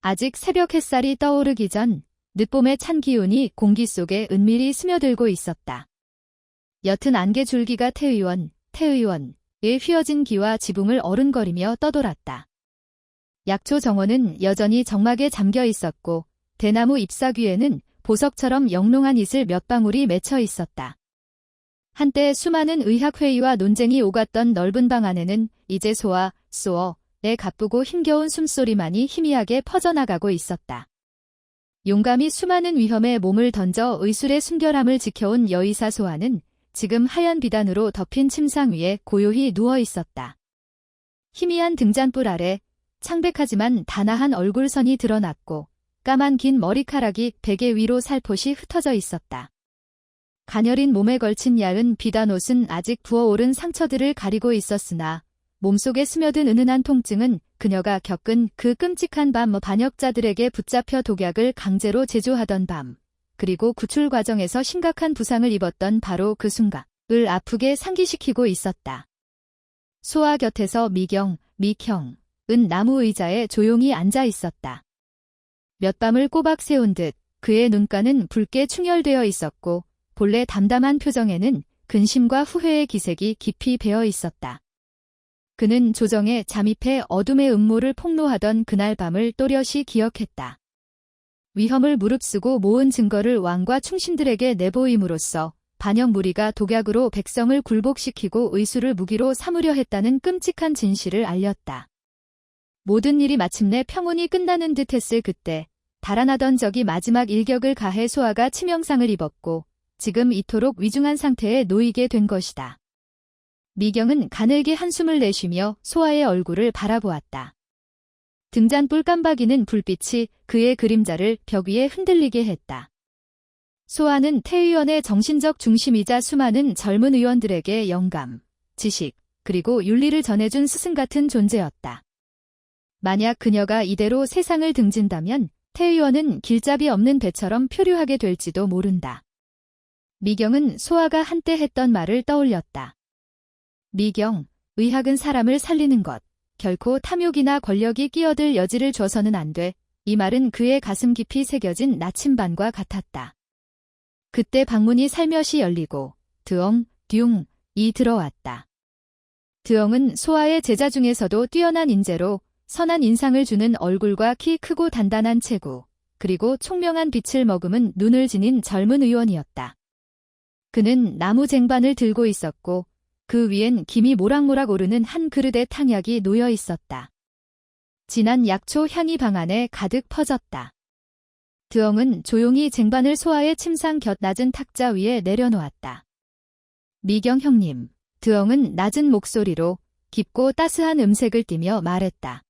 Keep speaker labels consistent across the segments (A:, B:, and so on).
A: 아직 새벽 햇살이 떠오르기 전 늦봄의 찬 기운이 공기 속에 은밀히 스며들고 있었다. 옅은 안개 줄기가 태의원의 휘어진 귀와 지붕을 어른거리며 떠돌았다. 약초 정원은 여전히 정막에 잠겨 있었고 대나무 잎사귀에는 보석처럼 영롱한 이슬 몇 방울이 맺혀 있었다. 한때 수많은 의학회의와 논쟁이 오갔던 넓은 방 안에는 이제 소어의 가쁘고 힘겨운 숨소리만이 희미하게 퍼져나가고 있었다. 용감히 수많은 위험에 몸을 던져 의술의 순결함을 지켜온 여의사 소아는 지금 하얀 비단으로 덮인 침상 위에 고요히 누워 있었다. 희미한 등잔불 아래 창백하지만 단아한 얼굴선이 드러났고 까만 긴 머리카락이 베개 위로 살포시 흩어져 있었다. 가녀린 몸에 걸친 야은 비단옷은 아직 부어오른 상처들을 가리고 있었으나 몸속에 스며든 은은한 통증은 그녀가 겪은 그 끔찍한 밤 반역자들에게 붙잡혀 독약을 강제로 제조하던 밤, 그리고 구출 과정에서 심각한 부상을 입었던 바로 그 순간을 아프게 상기시키고 있었다. 소아 곁에서 미경은 나무 의자에 조용히 앉아 있었다. 몇 밤을 꼬박 세운 듯 그의 눈가는 붉게 충혈되어 있었고 본래 담담한 표정에는 근심과 후회의 기색이 깊이 배어 있었다. 그는 조정에 잠입해 어둠의 음모를 폭로하던 그날 밤을 또렷이 기억했다. 위험을 무릅쓰고 모은 증거를 왕과 충신들에게 내보임으로써 반역 무리가 독약으로 백성을 굴복시키고 의술을 무기로 삼으려 했다는 끔찍한 진실을 알렸다. 모든 일이 마침내 평온히 끝나는 듯했을 그때 달아나던 적이 마지막 일격을 가해 소아가 치명상을 입었고 지금 이토록 위중한 상태에 놓이게 된 것이다. 미경은 가늘게 한숨을 내쉬며 소아의 얼굴을 바라보았다. 등잔불 깜박이는 불빛이 그의 그림자를 벽 위에 흔들리게 했다. 소아는 태의원의 정신적 중심이자 수많은 젊은 의원들에게 영감, 지식, 그리고 윤리를 전해준 스승 같은 존재였다. 만약 그녀가 이대로 세상을 등진다면 태의원은 길잡이 없는 배처럼 표류하게 될지도 모른다. 미경은 소아가 한때 했던 말을 떠올렸다. 미경, 의학은 사람을 살리는 것, 결코 탐욕이나 권력이 끼어들 여지를 줘서는 안 돼. 이 말은 그의 가슴 깊이 새겨진 나침반과 같았다. 그때 방문이 살며시 열리고 듀엉이 들어왔다. 듀엉은 소아의 제자 중에서도 뛰어난 인재로 선한 인상을 주는 얼굴과 키 크고 단단한 체구, 그리고 총명한 빛을 머금은 눈을 지닌 젊은 의원이었다. 그는 나무 쟁반을 들고 있었고 그 위엔 김이 모락모락 오르는 한 그릇의 탕약이 놓여 있었다. 진한 약초 향이 방 안에 가득 퍼졌다. 듀엉은 조용히 쟁반을 소아의 침상 곁 낮은 탁자 위에 내려놓았다. 미경 형님, 듀엉은 낮은 목소리로 깊고 따스한 음색을 띠며 말했다.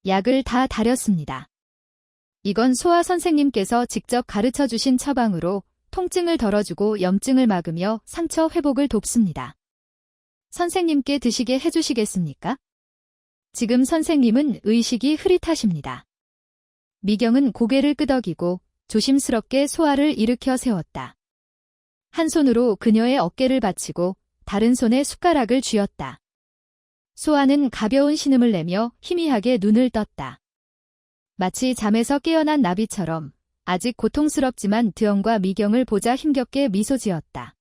A: 약을 다 다렸습니다. 이건 소아 선생님께서 직접 가르쳐 주신 처방으로 통증을 덜어주고 염증을 막으며 상처 회복을 돕습니다. 선생님께 드시게 해주시겠습니까? 지금 선생님은 의식이 흐릿하십니다. 미경은 고개를 끄덕이고 조심스럽게 소아를 일으켜 세웠다. 한 손으로 그녀의 어깨를 받치고 다른 손에 숟가락을 쥐었다. 소아는 가벼운 신음을 내며 희미하게 눈을 떴다. 마치 잠에서 깨어난 나비처럼 아직 고통스럽지만 듀엉과 미경을 보자 힘겹게 미소 지었다.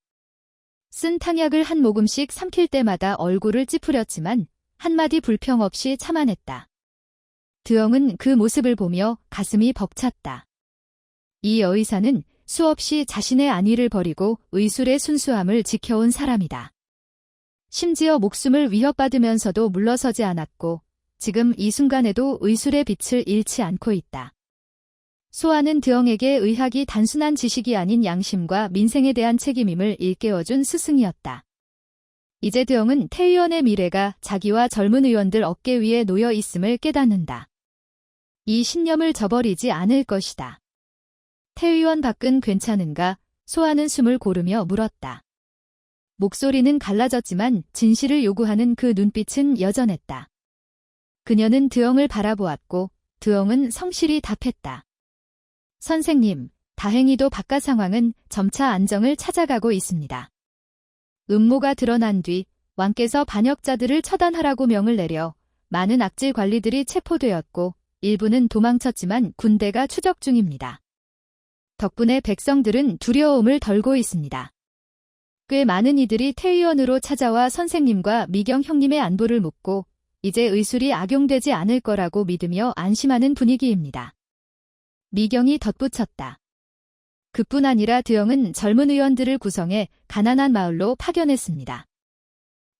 A: 쓴 탕약을 한 모금씩 삼킬 때마다 얼굴을 찌푸렸지만 한마디 불평 없이 참아냈다. 듀엉은 그 모습을 보며 가슴이 벅찼다. 이 여의사는 수없이 자신의 안위를 버리고 의술의 순수함을 지켜온 사람이다. 심지어 목숨을 위협받으면서도 물러서지 않았고 지금 이 순간에도 의술의 빛을 잃지 않고 있다. 소아는 듀엉에게 의학이 단순한 지식이 아닌 양심과 민생에 대한 책임임을 일깨워준 스승이었다. 이제 듀엉은 태의원의 미래가 자기와 젊은 의원들 어깨 위에 놓여 있음을 깨닫는다. 이 신념을 저버리지 않을 것이다. 태의원 밖은 괜찮은가? 소아는 숨을 고르며 물었다. 목소리는 갈라졌지만 진실을 요구하는 그 눈빛은 여전했다. 그녀는 듀엉을 바라보았고 듀엉은 성실히 답했다. 선생님, 다행히도 바깥 상황은 점차 안정을 찾아가고 있습니다. 음모가 드러난 뒤 왕께서 반역자들을 처단하라고 명을 내려 많은 악질 관리들이 체포되었고 일부는 도망쳤지만 군대가 추적 중입니다. 덕분에 백성들은 두려움을 덜고 있습니다. 꽤 많은 이들이 태의원으로 찾아와 선생님과 미경 형님의 안부를 묻고 이제 의술이 악용되지 않을 거라고 믿으며 안심하는 분위기입니다. 미경이 덧붙였다. 그뿐 아니라 드영은 젊은 의원들을 구성해 가난한 마을로 파견했습니다.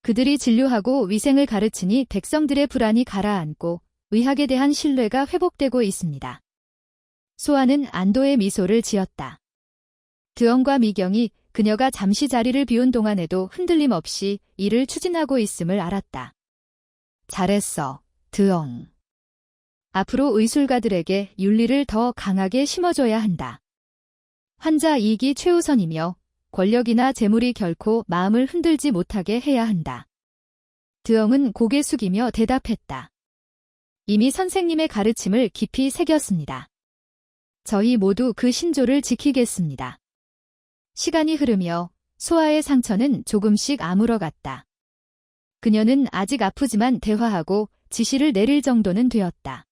A: 그들이 진료하고 위생을 가르치니 백성들의 불안이 가라앉고 의학에 대한 신뢰가 회복되고 있습니다. 소아는 안도의 미소를 지었다. 드영과 미경이 그녀가 잠시 자리를 비운 동안에도 흔들림 없이 일을 추진하고 있음을 알았다. 잘했어, 드영. 앞으로 의술가들에게 윤리를 더 강하게 심어줘야 한다. 환자 이익이 최우선이며 권력이나 재물이 결코 마음을 흔들지 못하게 해야 한다. 드영은 고개 숙이며 대답했다. 이미 선생님의 가르침을 깊이 새겼습니다. 저희 모두 그 신조를 지키겠습니다. 시간이 흐르며 소아의 상처는 조금씩 아물어갔다. 그녀는 아직 아프지만 대화하고 지시를 내릴 정도는 되었다.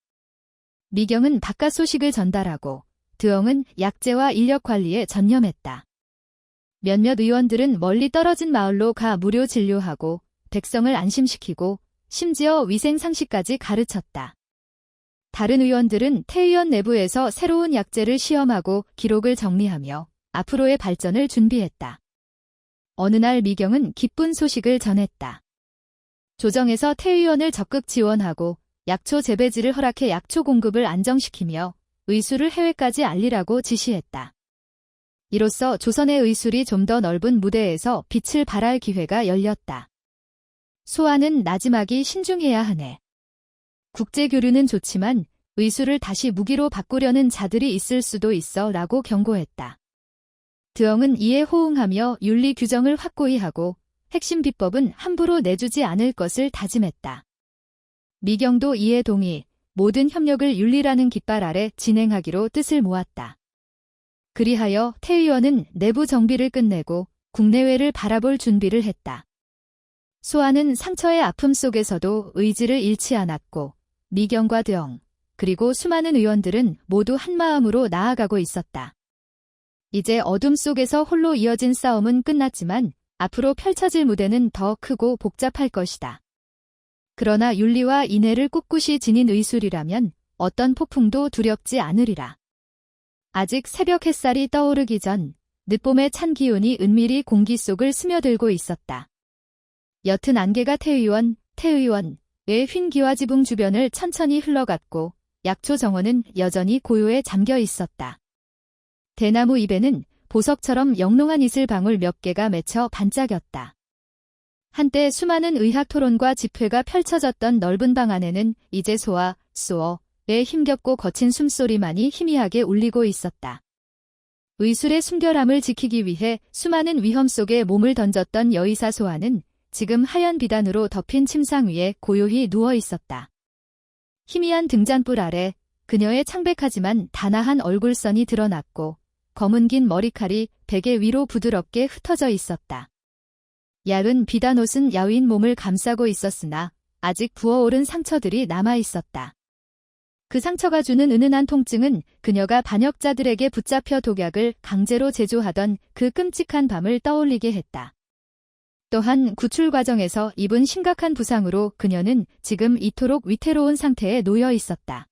A: 미경은 바깥 소식을 전달하고 드영은 약재와 인력 관리에 전념했다. 몇몇 의원들은 멀리 떨어진 마을로 가 무료 진료하고 백성을 안심시키고 심지어 위생 상식까지 가르쳤다. 다른 의원들은 태의원 내부에서 새로운 약재를 시험하고 기록을 정리하며 앞으로의 발전을 준비했다. 어느 날 미경은 기쁜 소식을 전했다. 조정에서 태의원을 적극 지원하고 약초 재배지를 허락해 약초 공급을 안정시키며 의술을 해외까지 알리라고 지시했다. 이로써 조선의 의술이 좀 더 넓은 무대에서 빛을 발할 기회가 열렸다. 소아는 나지막이 신중해야 하네. 국제교류는 좋지만 의술을 다시 무기로 바꾸려는 자들이 있을 수도 있어 라고 경고했다. 드영은 이에 호응하며 윤리 규정을 확고히 하고 핵심 비법은 함부로 내주지 않을 것을 다짐했다. 미경도 이에 동의, 모든 협력을 윤리라는 깃발 아래 진행하기로 뜻을 모았다. 그리하여 태의원은 내부 정비를 끝내고 국내외를 바라볼 준비를 했다. 소아는 상처의 아픔 속에서도 의지를 잃지 않았고 미경과 드영, 그리고 수많은 의원들은 모두 한마음으로 나아가고 있었다. 이제 어둠 속에서 홀로 이어진 싸움은 끝났지만 앞으로 펼쳐질 무대는 더 크고 복잡할 것이다. 그러나 윤리와 인애를 꿋꿋이 지닌 의술이라면 어떤 폭풍도 두렵지 않으리라. 아직 새벽 햇살이 떠오르기 전 늦봄의 찬 기운이 은밀히 공기 속을 스며들고 있었다. 옅은 안개가 태의원의 휜 기와 지붕 주변을 천천히 흘러갔고 약초 정원은 여전히 고요에 잠겨 있었다. 대나무 잎에는 보석처럼 영롱한 이슬방울 몇 개가 맺혀 반짝였다. 한때 수많은 의학 토론과 집회가 펼쳐졌던 넓은 방 안에는 이제 소어의 힘겹고 거친 숨소리만이 희미하게 울리고 있었다. 의술의 순결함을 지키기 위해 수많은 위험 속에 몸을 던졌던 여의사 소아는 지금 하얀 비단으로 덮인 침상 위에 고요히 누워 있었다. 희미한 등잔불 아래 그녀의 창백하지만 단아한 얼굴선이 드러났고 검은 긴 머리칼이 베개 위로 부드럽게 흩어져 있었다. 얇은 비단옷은 야윈 몸을 감싸고 있었으나 아직 부어오른 상처들이 남아 있었다. 그 상처가 주는 은은한 통증은 그녀가 반역자들에게 붙잡혀 독약을 강제로 제조하던 그 끔찍한 밤을 떠올리게 했다. 또한 구출 과정에서 입은 심각한 부상으로 그녀는 지금 이토록 위태로운 상태에 놓여 있었다.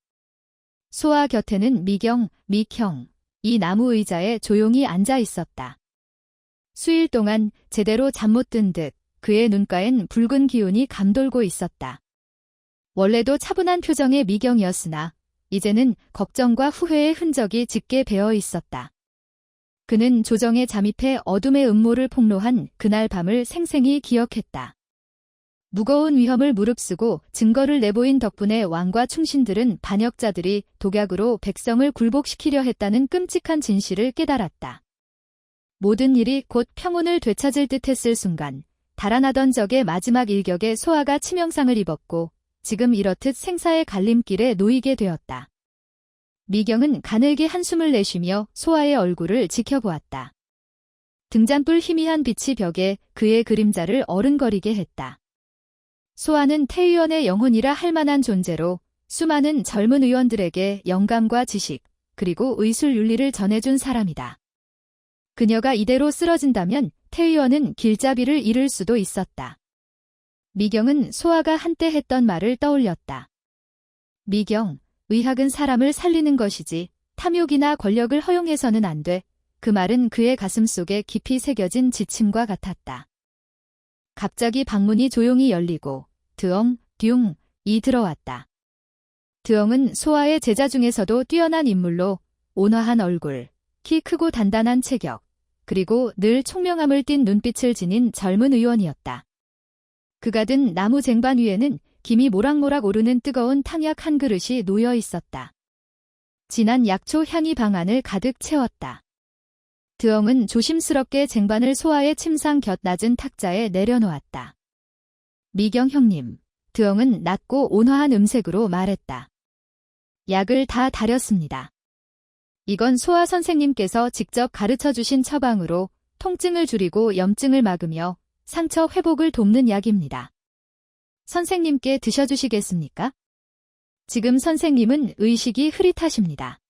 A: 소아 곁에는 미경, 미형, 이 나무 의자에 조용히 앉아 있었다. 수일 동안 제대로 잠 못 든 듯 그의 눈가엔 붉은 기운이 감돌고 있었다. 원래도 차분한 표정의 미경이었으나 이제는 걱정과 후회의 흔적이 짙게 배어 있었다. 그는 조정에 잠입해 어둠의 음모를 폭로한 그날 밤을 생생히 기억했다. 무거운 위험을 무릅쓰고 증거를 내보인 덕분에 왕과 충신들은 반역자들이 독약으로 백성을 굴복시키려 했다는 끔찍한 진실을 깨달았다. 모든 일이 곧 평온을 되찾을 듯했을 순간 달아나던 적의 마지막 일격에 소아가 치명상을 입었고 지금 이렇듯 생사의 갈림길에 놓이게 되었다. 미경은 가늘게 한숨을 내쉬며 소아의 얼굴을 지켜보았다. 등잔불 희미한 빛이 벽에 그의 그림자를 어른거리게 했다. 소아는 태의원의 영혼이라 할 만한 존재로 수많은 젊은 의원들에게 영감과 지식, 그리고 의술 윤리를 전해준 사람이다. 그녀가 이대로 쓰러진다면 태 의원은 길잡이를 잃을 수도 있었다. 미경은 소아가 한때 했던 말을 떠올렸다. 미경, 의학은 사람을 살리는 것이지 탐욕이나 권력을 허용해서는 안 돼. 그 말은 그의 가슴 속에 깊이 새겨진 지침과 같았다. 갑자기 방문이 조용히 열리고 드엉, 듀웅이 들어왔다. 드엉은 소아의 제자 중에서도 뛰어난 인물로 온화한 얼굴, 키 크고 단단한 체격, 그리고 늘 총명함을 띤 눈빛을 지닌 젊은 의원이었다. 그가 든 나무 쟁반 위에는 김이 모락모락 오르는 뜨거운 탕약 한 그릇이 놓여 있었다. 진한 약초 향이 방 안을 가득 채웠다. 드엉은 조심스럽게 쟁반을 소아의 침상 곁 낮은 탁자에 내려놓았다. 미경 형님, 드엉은 낮고 온화한 음색으로 말했다. 약을 다 다렸습니다. 이건 소아 선생님께서 직접 가르쳐 주신 처방으로 통증을 줄이고 염증을 막으며 상처 회복을 돕는 약입니다. 선생님께 드셔주시겠습니까? 지금 선생님은 의식이 흐릿하십니다.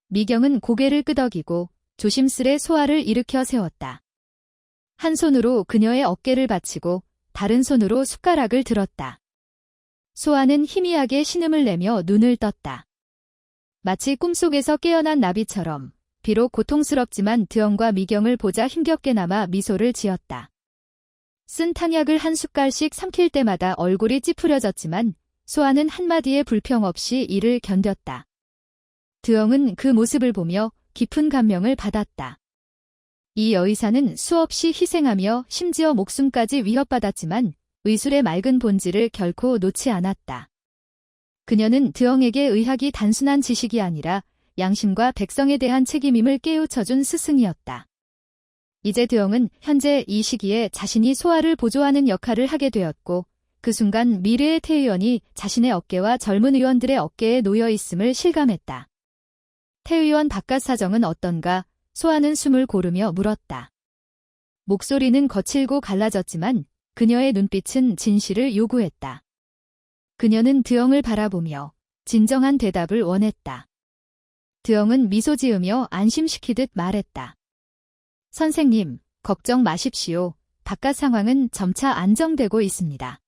A: 미경은 고개를 끄덕이고 조심스레 소아를 일으켜 세웠다. 한 손으로 그녀의 어깨를 받치고 다른 손으로 숟가락을 들었다. 소아는 희미하게 신음을 내며 눈을 떴다. 마치 꿈속에서 깨어난 나비처럼 비록 고통스럽지만 드엉과 미경을 보자 힘겹게나마 미소를 지었다. 쓴 탕약을 한 숟갈씩 삼킬 때마다 얼굴이 찌푸려졌지만 소아는 한마디의 불평 없이 이를 견뎠다. 드엉은 그 모습을 보며 깊은 감명을 받았다. 이 여의사는 수없이 희생하며 심지어 목숨까지 위협받았지만 의술의 맑은 본질을 결코 놓지 않았다. 그녀는 드엉에게 의학이 단순한 지식이 아니라 양심과 백성에 대한 책임임을 깨우쳐준 스승이었다. 이제 드엉은 현재 이 시기에 자신이 소아를 보조하는 역할을 하게 되었고 그 순간 미래의 태 의원이 자신의 어깨와 젊은 의원들의 어깨에 놓여 있음을 실감했다. 태 의원 바깥 사정은 어떤가? 소아는 숨을 고르며 물었다. 목소리는 거칠고 갈라졌지만 그녀의 눈빛은 진실을 요구했다. 그녀는 드엉을 바라보며 진정한 대답을 원했다. 드엉은 미소 지으며 안심시키듯 말했다. 선생님, 걱정 마십시오. 바깥 상황은 점차 안정되고 있습니다.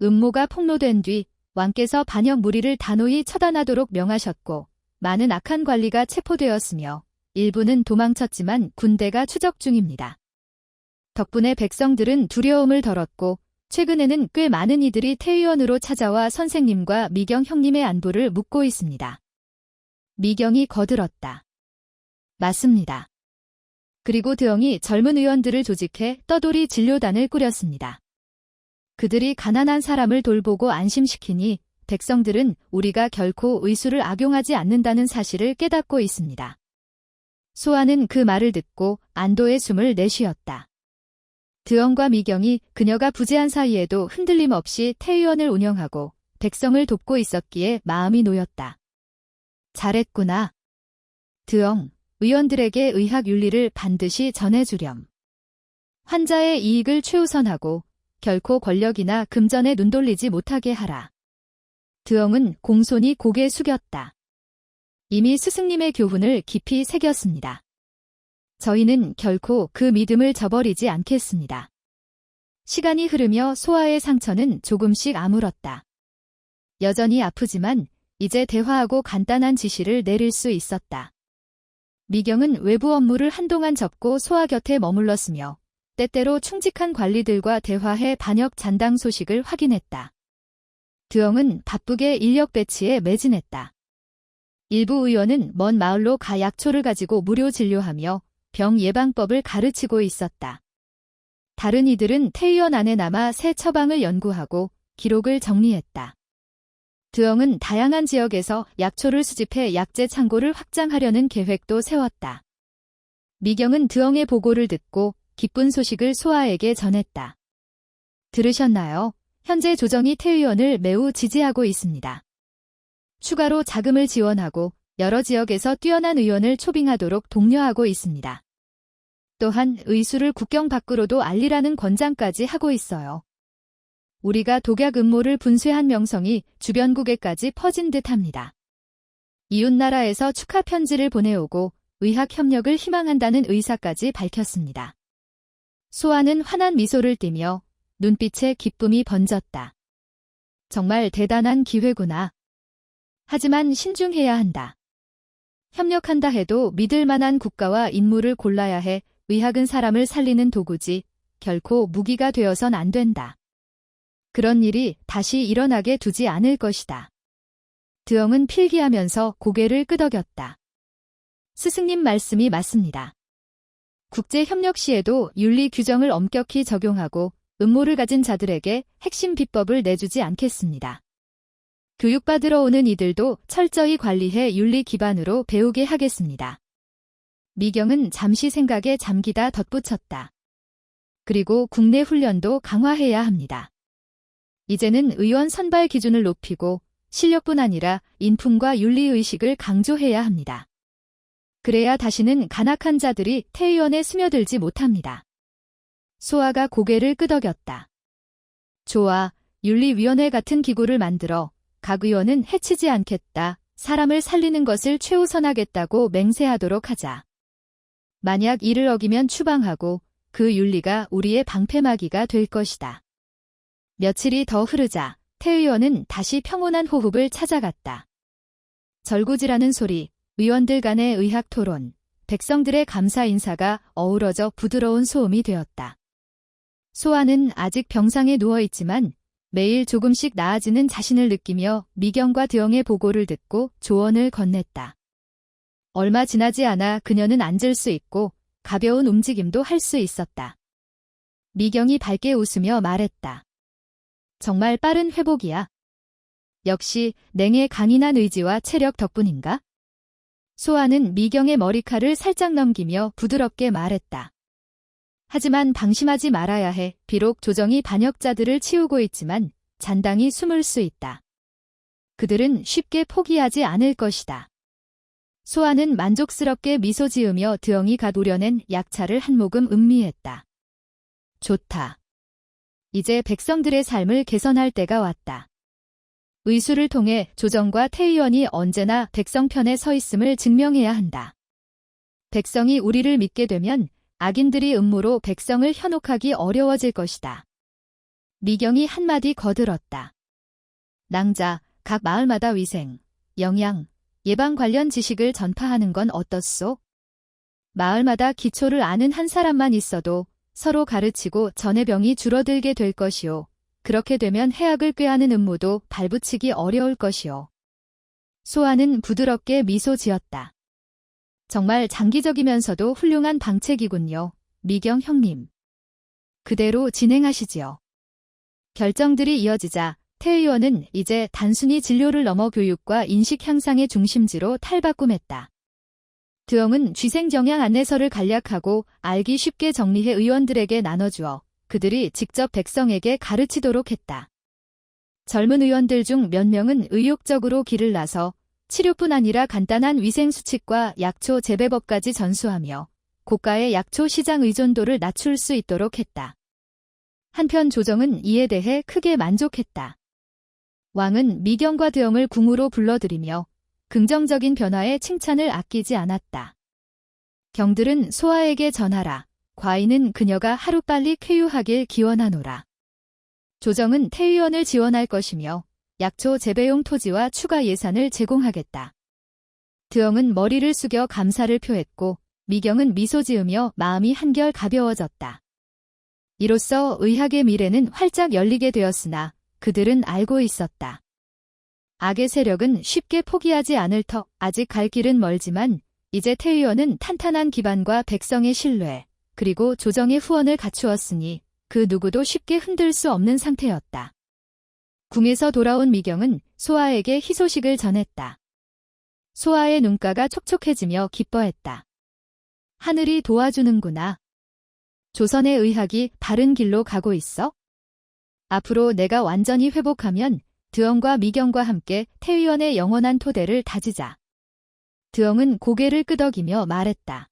A: 음모가 폭로된 뒤 왕께서 반역 무리를 단호히 처단하도록 명하셨고 많은 악한 관리가 체포되었으며 일부는 도망쳤지만 군대가 추적 중입니다. 덕분에 백성들은 두려움을 덜었고 최근에는 꽤 많은 이들이 태 의원으로 찾아와 선생님과 미경 형님의 안부를 묻고 있습니다. 미경이 거들었다. 맞습니다. 그리고 드엉이 젊은 의원들을 조직해 떠돌이 진료단을 꾸렸습니다. 그들이 가난한 사람을 돌보고 안심시키니 백성들은 우리가 결코 의술을 악용하지 않는다는 사실을 깨닫고 있습니다. 소아는 그 말을 듣고 안도의 숨을 내쉬었다. 드엉과 미경이 그녀가 부재한 사이에도 흔들림 없이 태 의원을 운영하고 백성을 돕고 있었기에 마음이 놓였다. 잘했구나. 드엉, 의원들에게 의학 윤리를 반드시 전해주렴. 환자의 이익을 최우선하고 결코 권력이나 금전에 눈 돌리지 못하게 하라. 드엉은 공손히 고개 숙였다. 이미 스승님의 교훈을 깊이 새겼습니다. 저희는 결코 그 믿음을 저버리지 않겠습니다. 시간이 흐르며 소아의 상처는 조금씩 아물었다. 여전히 아프지만 이제 대화하고 간단한 지시를 내릴 수 있었다. 미경은 외부 업무를 한동안 접고 소아 곁에 머물렀으며 때때로 충직한 관리들과 대화해 반역 잔당 소식을 확인했다. 드엉은 바쁘게 인력 배치에 매진했다. 일부 의원은 먼 마을로 가 약초를 가지고 무료 진료하며 병 예방법을 가르치고 있었다. 다른 이들은 태 의원 안에 남아 새 처방을 연구하고 기록을 정리했다. 드엉은 다양한 지역에서 약초를 수집해 약재 창고를 확장하려는 계획도 세웠다. 미경은 드엉의 보고를 듣고 기쁜 소식을 소아에게 전했다. 들으셨나요? 현재 조정이 태 의원을 매우 지지하고 있습니다. 추가로 자금을 지원하고 여러 지역에서 뛰어난 의원을 초빙하도록 독려하고 있습니다. 또한 의술을 국경 밖으로도 알리라는 권장까지 하고 있어요. 우리가 독약 음모를 분쇄한 명성이 주변국에까지 퍼진 듯합니다. 이웃나라에서 축하 편지를 보내오고 의학 협력을 희망한다는 의사까지 밝혔습니다. 소아는 환한 미소를 띠며 눈빛에 기쁨이 번졌다. 정말 대단한 기회구나. 하지만 신중해야 한다. 협력한다 해도 믿을 만한 국가와 인물을 골라야 해. 의학은 사람을 살리는 도구지 결코 무기가 되어선 안 된다. 그런 일이 다시 일어나게 두지 않을 것이다. 드엉은 필기하면서 고개를 끄덕였다. 스승님 말씀이 맞습니다. 국제협력 시에도 윤리 규정을 엄격히 적용하고 음모를 가진 자들에게 핵심 비법을 내주지 않겠습니다. 교육받으러 오는 이들도 철저히 관리해 윤리 기반으로 배우게 하겠습니다. 미경은 잠시 생각에 잠기다 덧붙였다. 그리고 국내 훈련도 강화해야 합니다. 이제는 의원 선발 기준을 높이고 실력뿐 아니라 인품과 윤리의식을 강조해야 합니다. 그래야 다시는 간악한 자들이 태의원에 스며들지 못합니다. 소아가 고개를 끄덕였다. 좋아, 윤리위원회 같은 기구를 만들어 각 의원은 해치지 않겠다. 사람을 살리는 것을 최우선하겠다고 맹세하도록 하자. 만약 이를 어기면 추방하고 그 윤리가 우리의 방패막이가 될 것이다. 며칠이 더 흐르자 태 의원은 다시 평온한 호흡을 찾아갔다. 절구지라는 소리, 의원들 간의 의학 토론, 백성들의 감사 인사가 어우러져 부드러운 소음이 되었다. 소아는 아직 병상에 누워있지만 매일 조금씩 나아지는 자신을 느끼며 미경과 드엉의 보고를 듣고 조언을 건넸다. 얼마 지나지 않아 그녀는 앉을 수 있고 가벼운 움직임도 할 수 있었다. 미경이 밝게 웃으며 말했다. 정말 빠른 회복이야. 역시 냉의 강인한 의지와 체력 덕분인가? 소아는 미경의 머리칼을 살짝 넘기며 부드럽게 말했다. 하지만 방심하지 말아야 해. 비록 조정이 반역자들을 치우고 있지만 잔당히 숨을 수 있다. 그들은 쉽게 포기하지 않을 것이다. 소아는 만족스럽게 미소 지으며 드엉이 갓 우려낸 약차를 한 모금 음미했다. 좋다. 이제 백성들의 삶을 개선할 때가 왔다. 의수를 통해 조정과 태의원이 언제나 백성 편에 서 있음을 증명해야 한다. 백성이 우리를 믿게 되면 악인들이 음모로 백성을 현혹하기 어려워질 것이다. 미경이 한마디 거들었다. 낭자, 각 마을마다 위생, 영양, 예방 관련 지식을 전파하는 건 어떻소? 마을마다 기초를 아는 한 사람만 있어도 서로 가르치고 전해병이 줄어들게 될 것이오. 그렇게 되면 해악을 꾀하는 음모도 발붙이기 어려울 것이오. 소아는 부드럽게 미소 지었다. 정말 장기적이면서도 훌륭한 방책이군요. 미경 형님. 그대로 진행하시지요. 결정들이 이어지자 태 의원은 이제 단순히 진료를 넘어 교육과 인식 향상의 중심지로 탈바꿈했다. 드엉은 쥐생정양 안내서를 간략하고 알기 쉽게 정리해 의원들에게 나눠주어 그들이 직접 백성에게 가르치도록 했다. 젊은 의원들 중 몇 명은 의욕적으로 길을 나서 치료뿐 아니라 간단한 위생수칙과 약초 재배법까지 전수하며 고가의 약초 시장 의존도를 낮출 수 있도록 했다. 한편 조정은 이에 대해 크게 만족했다. 왕은 미경과 드엉을 궁으로 불러들이며 긍정적인 변화에 칭찬을 아끼지 않았다. 경들은 소아에게 전하라. 과인은 그녀가 하루빨리 쾌유하길 기원하노라. 조정은 태의원을 지원할 것이며 약초 재배용 토지와 추가 예산을 제공하겠다. 드엉은 머리를 숙여 감사를 표했고 미경은 미소 지으며 마음이 한결 가벼워졌다. 이로써 의학의 미래는 활짝 열리게 되었으나 그들은 알고 있었다. 악의 세력은 쉽게 포기하지 않을 터. 아직 갈 길은 멀지만 이제 태의원은 탄탄한 기반과 백성의 신뢰 그리고 조정의 후원을 갖추었으니 그 누구도 쉽게 흔들 수 없는 상태였다. 궁에서 돌아온 미경은 소아에게 희소식을 전했다. 소아의 눈가가 촉촉해지며 기뻐했다. 하늘이 도와주는구나. 조선의 의학이 바른 길로 가고 있어? 앞으로 내가 완전히 회복하면 드엉과 미경과 함께 태의원의 영원한 토대를 다지자. 드엉은 고개를 끄덕이며 말했다.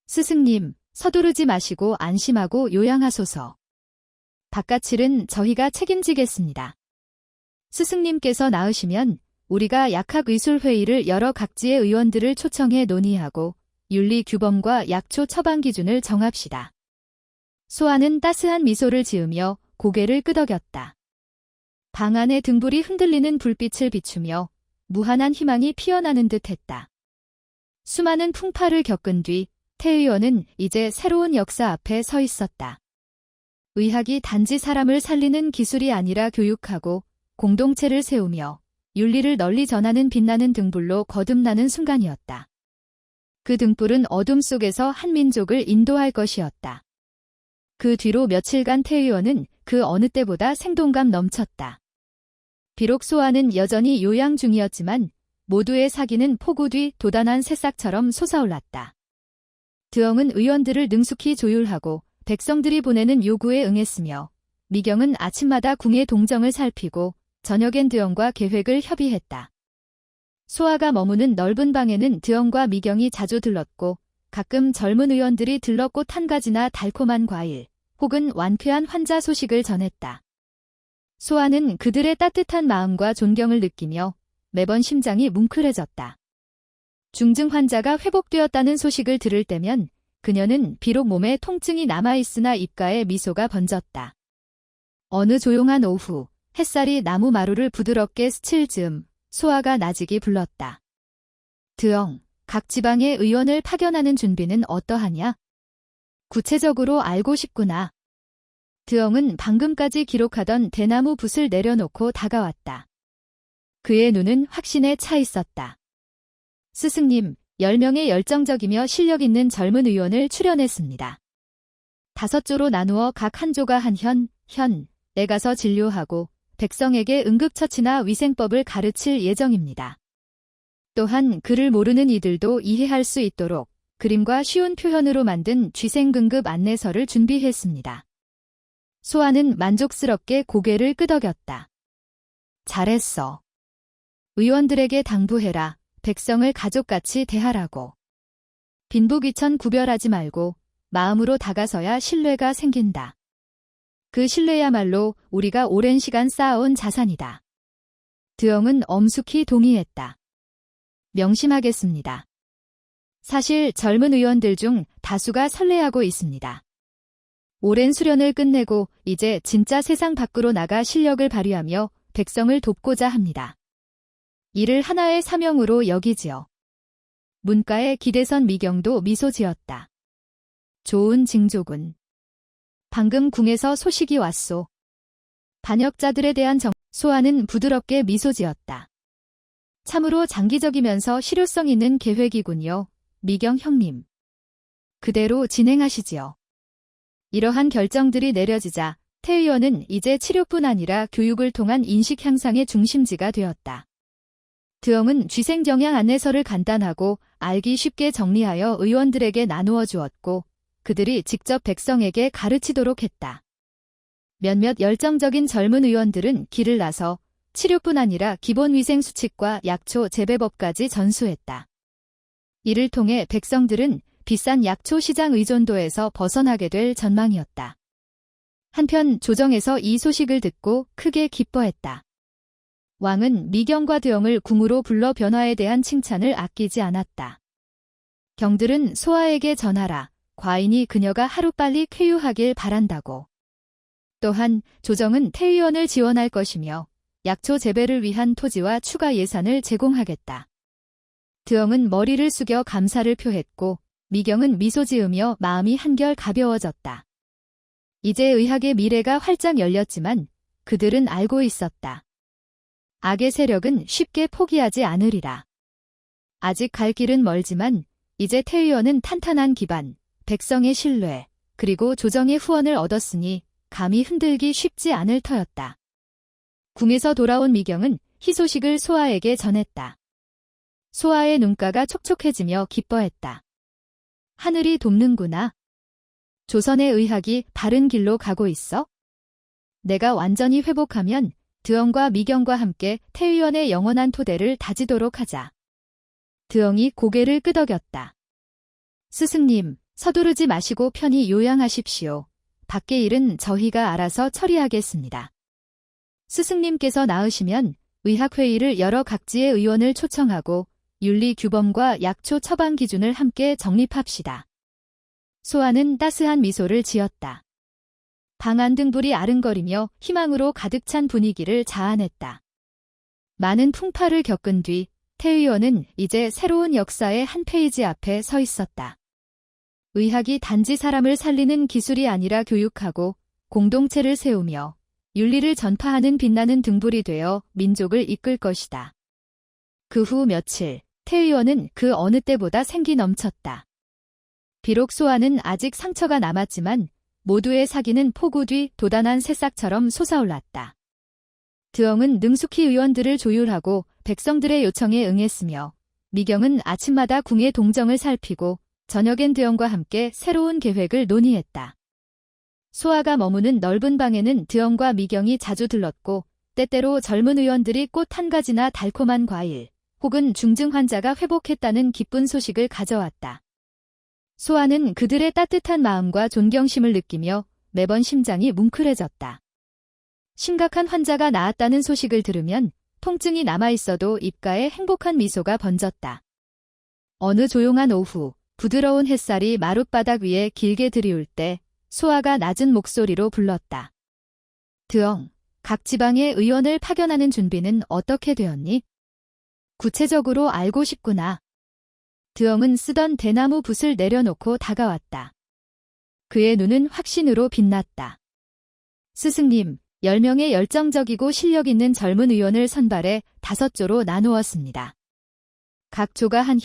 A: 스승님, 서두르지 마시고 안심하고 요양하소서. 바깥일은 저희가 책임지겠습니다. 스승님께서 나으시면 우리가 약학의술회의를 열어 각지의 의원들을 초청해 논의하고 윤리규범과 약초 처방 기준을 정합시다. 소아는 따스한 미소를 지으며 고개를 끄덕였다. 방 안의 등불이 흔들리는 불빛을 비추며 무한한 희망이 피어나는 듯 했다. 수많은 풍파를 겪은 뒤 태 의원은 이제 새로운 역사 앞에 서 있었다. 의학이 단지 사람을 살리는 기술이 아니라 교육하고 공동체를 세우며 윤리를 널리 전하는 빛나는 등불로 거듭나는 순간이었다. 그 등불은 어둠 속에서 한 민족을 인도할 것이었다. 그 뒤로 며칠간 태 의원은 그 어느 때보다 생동감 넘쳤다. 비록 소아는 여전히 요양 중이었지만 모두의 사기는 폭우 뒤 도단한 새싹처럼 솟아올랐다. 드엉은 의원들을 능숙히 조율하고 백성들이 보내는 요구에 응했으며 미경은 아침마다 궁의 동정을 살피고 저녁엔 드엉과 계획을 협의했다. 소아가 머무는 넓은 방에는 드엉과 미경이 자주 들렀고 가끔 젊은 의원들이 들러 꽃 한 가지나 달콤한 과일 혹은 완쾌한 환자 소식을 전했다. 소아는 그들의 따뜻한 마음과 존경을 느끼며 매번 심장이 뭉클해졌다. 중증 환자가 회복되었다는 소식을 들을 때면 그녀는 비록 몸에 통증이 남아있으나 입가에 미소가 번졌다. 어느 조용한 오후 햇살이 나무 마루를 부드럽게 스칠 즈음 소아가 나직이 불렀다. 드엉, 각 지방의 의원을 파견하는 준비는 어떠하냐? 구체적으로 알고 싶구나. 드엉은 방금까지 기록하던 대나무 붓을 내려놓고 다가왔다. 그의 눈은 확신에 차 있었다. 스승님, 10명의 열정적이며 실력 있는 젊은 의원을 출연했습니다. 5조로 나누어 각 한 조가 한 현에 가서 진료하고 백성에게 응급처치나 위생법을 가르칠 예정입니다. 또한 글을 모르는 이들도 이해할 수 있도록 그림과 쉬운 표현으로 만든 쥐생근급 안내서를 준비했습니다. 소아는 만족스럽게 고개를 끄덕였다. 잘했어. 의원들에게 당부해라. 백성을 가족같이 대하라고. 빈부귀천 구별하지 말고 마음으로 다가서야 신뢰가 생긴다. 그 신뢰야말로 우리가 오랜 시간 쌓아온 자산이다. 드엉은 엄숙히 동의했다. 명심하겠습니다. 사실 젊은 의원들 중 다수가 설레하고 있습니다. 오랜 수련을 끝내고 이제 진짜 세상 밖으로 나가 실력을 발휘하며 백성을 돕고자 합니다. 이를 하나의 사명으로 여기지요. 문가에 기대선 미경도 미소 지었다. 좋은 징조군. 방금 궁에서 소식이 왔소. 반역자들에 대한 소아는 부드럽게 미소 지었다. 참으로 장기적이면서 실효성 있는 계획이군요. 미경 형님. 그대로 진행하시지요. 이러한 결정들이 내려지자 태 의원은 이제 치료뿐 아니라 교육을 통한 인식 향상의 중심지가 되었다. 드엉은 쥐생정양 안내서를 간단하고 알기 쉽게 정리하여 의원들에게 나누어 주었고 그들이 직접 백성에게 가르치도록 했다. 몇몇 열정적인 젊은 의원들은 길을 나서 치료뿐 아니라 기본위생 수칙과 약초 재배법까지 전수했다. 이를 통해 백성들은 비싼 약초 시장 의존도에서 벗어나게 될 전망이었다. 한편 조정에서 이 소식을 듣고 크게 기뻐했다. 왕은 미경과 드엉을 궁으로 불러 변화에 대한 칭찬을 아끼지 않았다. 경들은 소아에게 전하라. 과인이 그녀가 하루빨리 쾌유하길 바란다고. 또한 조정은 태 의원을 지원할 것이며 약초 재배를 위한 토지와 추가 예산을 제공하겠다. 드엉은 머리를 숙여 감사를 표했고 미경은 미소 지으며 마음이 한결 가벼워졌다. 이제 의학의 미래가 활짝 열렸지만 그들은 알고 있었다. 악의 세력은 쉽게 포기하지 않으리라. 아직 갈 길은 멀지만 이제 태 의원은 탄탄한 기반, 백성의 신뢰, 그리고 조정의 후원을 얻었으니 감히 흔들기 쉽지 않을 터였다. 궁에서 돌아온 미경은 희소식을 소아에게 전했다. 소아의 눈가가 촉촉해지며 기뻐했다. 하늘이 돕는구나. 조선의 의학이 바른 길로 가고 있어? 내가 완전히 회복하면 드엉과 미경과 함께 태 의원의 영원한 토대를 다지도록 하자. 드엉이 고개를 끄덕였다. 스승님, 서두르지 마시고 편히 요양하십시오. 밖의 일은 저희가 알아서 처리하겠습니다. 스승님께서 나으시면 의학회의를 열어 각지의 의원을 초청하고 윤리규범과 약초 처방 기준을 함께 정립합시다. 소아는 따스한 미소를 지었다. 방 안 등불이 아른거리며 희망으로 가득 찬 분위기를 자아냈다. 많은 풍파를 겪은 뒤 태 의원은 이제 새로운 역사의 한 페이지 앞에 서 있었다. 의학이 단지 사람을 살리는 기술이 아니라 교육하고 공동체를 세우며 윤리를 전파하는 빛나는 등불이 되어 민족을 이끌 것이다. 그 후 며칠, 태 의원은 그 어느 때보다 생기 넘쳤다. 비록 소아는 아직 상처가 남았지만 모두의 사기는 폭우 뒤 도단한 새싹처럼 솟아올랐다. 드엉은 능숙히 의원들을 조율하고 백성들의 요청에 응했으며 미경은 아침마다 궁의 동정을 살피고 저녁엔 드엉과 함께 새로운 계획을 논의했다. 소아가 머무는 넓은 방에는 드엉과 미경이 자주 들렀고 때때로 젊은 의원들이 꽃 한 가지나 달콤한 과일 혹은 중증 환자가 회복했다는 기쁜 소식을 가져왔다. 소아는 그들의 따뜻한 마음과 존경심을 느끼며 매번 심장이 뭉클해졌다. 심각한 환자가 나았다는 소식을 들으면 통증이 남아있어도 입가에 행복한 미소가 번졌다. 어느 조용한 오후, 부드러운 햇살이 마룻바닥 위에 길게 들이울 때 소아가 낮은 목소리로 불렀다. 드엉, 각 지방의 의원을 파견하는 준비는 어떻게 되었니? 구체적으로 알고 싶구나. 드엉은 쓰던 대나무 붓을 내려놓고 다가왔다. 그의 눈은 확신으로 빛났다. 스승님, 10명의 열정적이고 실력 있는 젊은 의원을 선발해 5조로 나누었습니다. 각 조가 한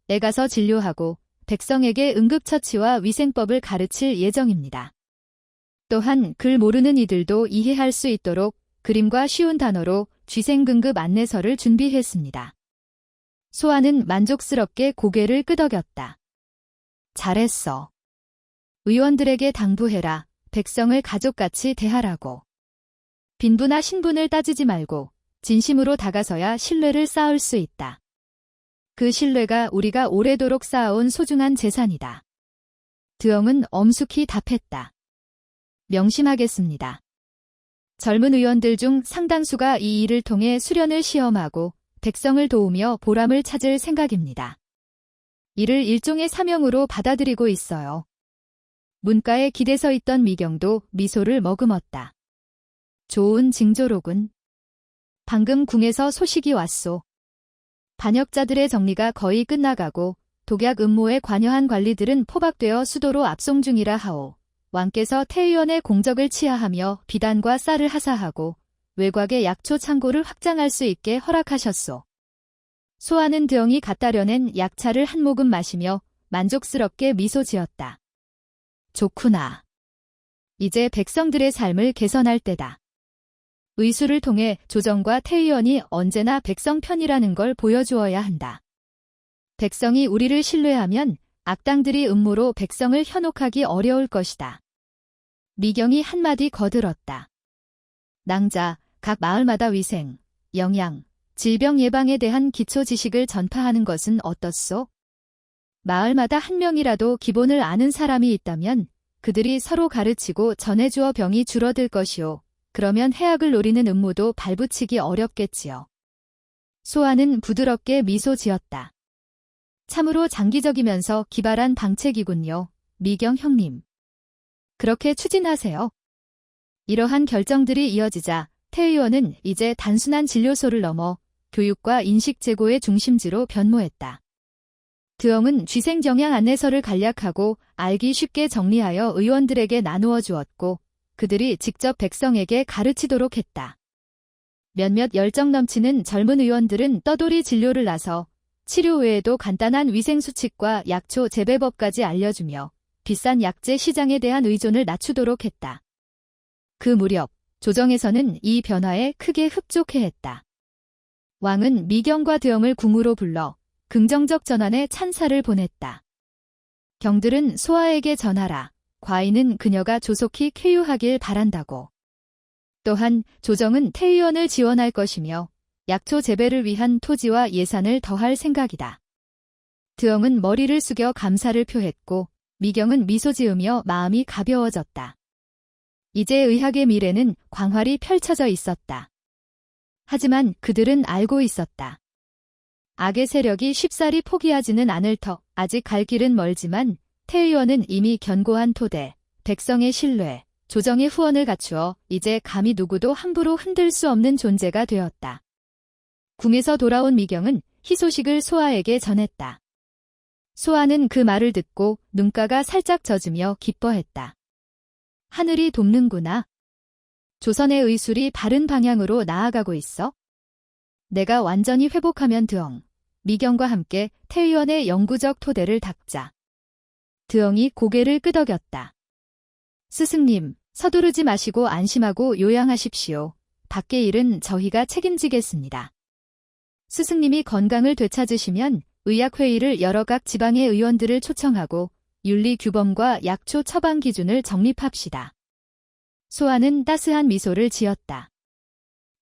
A: 에 가서 진료하고 백성에게 응급처치와 위생법을 가르칠 예정입니다. 또한 글 모르는 이들도 이해할 수 있도록 그림과 쉬운 단어로 쥐생근급 안내서를 준비했습니다. 소아는 만족스럽게 고개를 끄덕였다. 잘했어. 의원들에게 당부해라. 백성을 가족같이 대하라고. 빈부나 신분을 따지지 말고 진심으로 다가서야 신뢰를 쌓을 수 있다. 그 신뢰가 우리가 오래도록 쌓아온 소중한 재산이다. 드엉은 엄숙히 답했다. 명심하겠습니다. 젊은 의원들 중 상당수가 이 일을 통해 수련을 시험하고 백성을 도우며 보람을 찾을 생각입니다. 이를 일종의 사명으로 받아들이고 있어요. 문가에 기대서 있던 미경도 미소를 머금었다. 좋은 징조로군. 방금 궁에서 소식이 왔소. 반역자들의 정리가 거의 끝나가고 독약 음모에 관여한 관리들은 포박되어 수도로 압송 중이라 하오. 왕께서 태 의원의 공적을 치하하며 비단과 쌀을 하사하고 외곽의 약초 창고를 확장할 수 있게 허락하셨소. 소아는 드엉이 갖다려낸 약차를 한 모금 마시며 만족스럽게 미소 지었다. 좋구나. 이제 백성들의 삶을 개선할 때다. 의술을 통해 조정과 태 의원이 언제나 백성 편이라는 걸 보여주어야 한다. 백성이 우리를 신뢰하면 악당들이 음모로 백성을 현혹하기 어려울 것이다. 미경이 한마디 거들었다. 낭자, 각 마을마다 위생, 영양, 질병 예방에 대한 기초 지식을 전파하는 것은 어떻소? 마을마다 한 명이라도 기본을 아는 사람이 있다면 그들이 서로 가르치고 전해주어 병이 줄어들 것이오. 그러면 해악을 노리는 음모도 발붙이기 어렵겠지요. 소아는 부드럽게 미소 지었다. 참으로 장기적이면서 기발한 방책이군요. 미경 형님. 그렇게 추진하세요. 이러한 결정들이 이어지자 태 의원은 이제 단순한 진료소를 넘어 교육과 인식 제고의 중심지로 변모했다. 드엉은 쥐생정양 안내서를 간략하고 알기 쉽게 정리하여 의원들에게 나누어 주었고 그들이 직접 백성에게 가르치도록 했다. 몇몇 열정 넘치는 젊은 의원들은 떠돌이 진료를 나서 치료 외에도 간단한 위생수칙과 약초 재배법까지 알려주며 비싼 약재 시장에 대한 의존을 낮추도록 했다. 그 무렵 조정에서는 이 변화에 크게 흡족해했다. 왕은 미경과 드엉을 궁으로 불러 긍정적 전환의 찬사를 보냈다. 경들은 소아에게 전하라. 과인은 그녀가 조속히 쾌유하길 바란다고. 또한 조정은 태 의원을 지원할 것이며 약초 재배를 위한 토지와 예산을 더할 생각이다. 드엉은 머리를 숙여 감사를 표했고 미경은 미소 지으며 마음이 가벼워졌다. 이제 의학의 미래는 광활히 펼쳐져 있었다. 하지만 그들은 알고 있었다. 악의 세력이 쉽사리 포기하지는 않을 터. 아직 갈 길은 멀지만 태 의원은 이미 견고한 토대, 백성의 신뢰, 조정의 후원을 갖추어 이제 감히 누구도 함부로 흔들 수 없는 존재가 되었다. 궁에서 돌아온 미경은 희소식을 소아에게 전했다. 소아는 그 말을 듣고 눈가가 살짝 젖으며 기뻐했다. 하늘이 돕는구나. 조선의 의술이 바른 방향으로 나아가고 있어? 내가 완전히 회복하면 드엉, 미경과 함께 태 의원의 영구적 토대를 닦자. 드엉이 고개를 끄덕였다. 스승님, 서두르지 마시고 안심하고 요양하십시오. 밖의 일은 저희가 책임지겠습니다. 스승님이 건강을 되찾으시면 의학회의를 열어 각 지방의 의원들을 초청하고 윤리규범과 약초 처방 기준을 정립합시다. 소아는 따스한 미소를 지었다.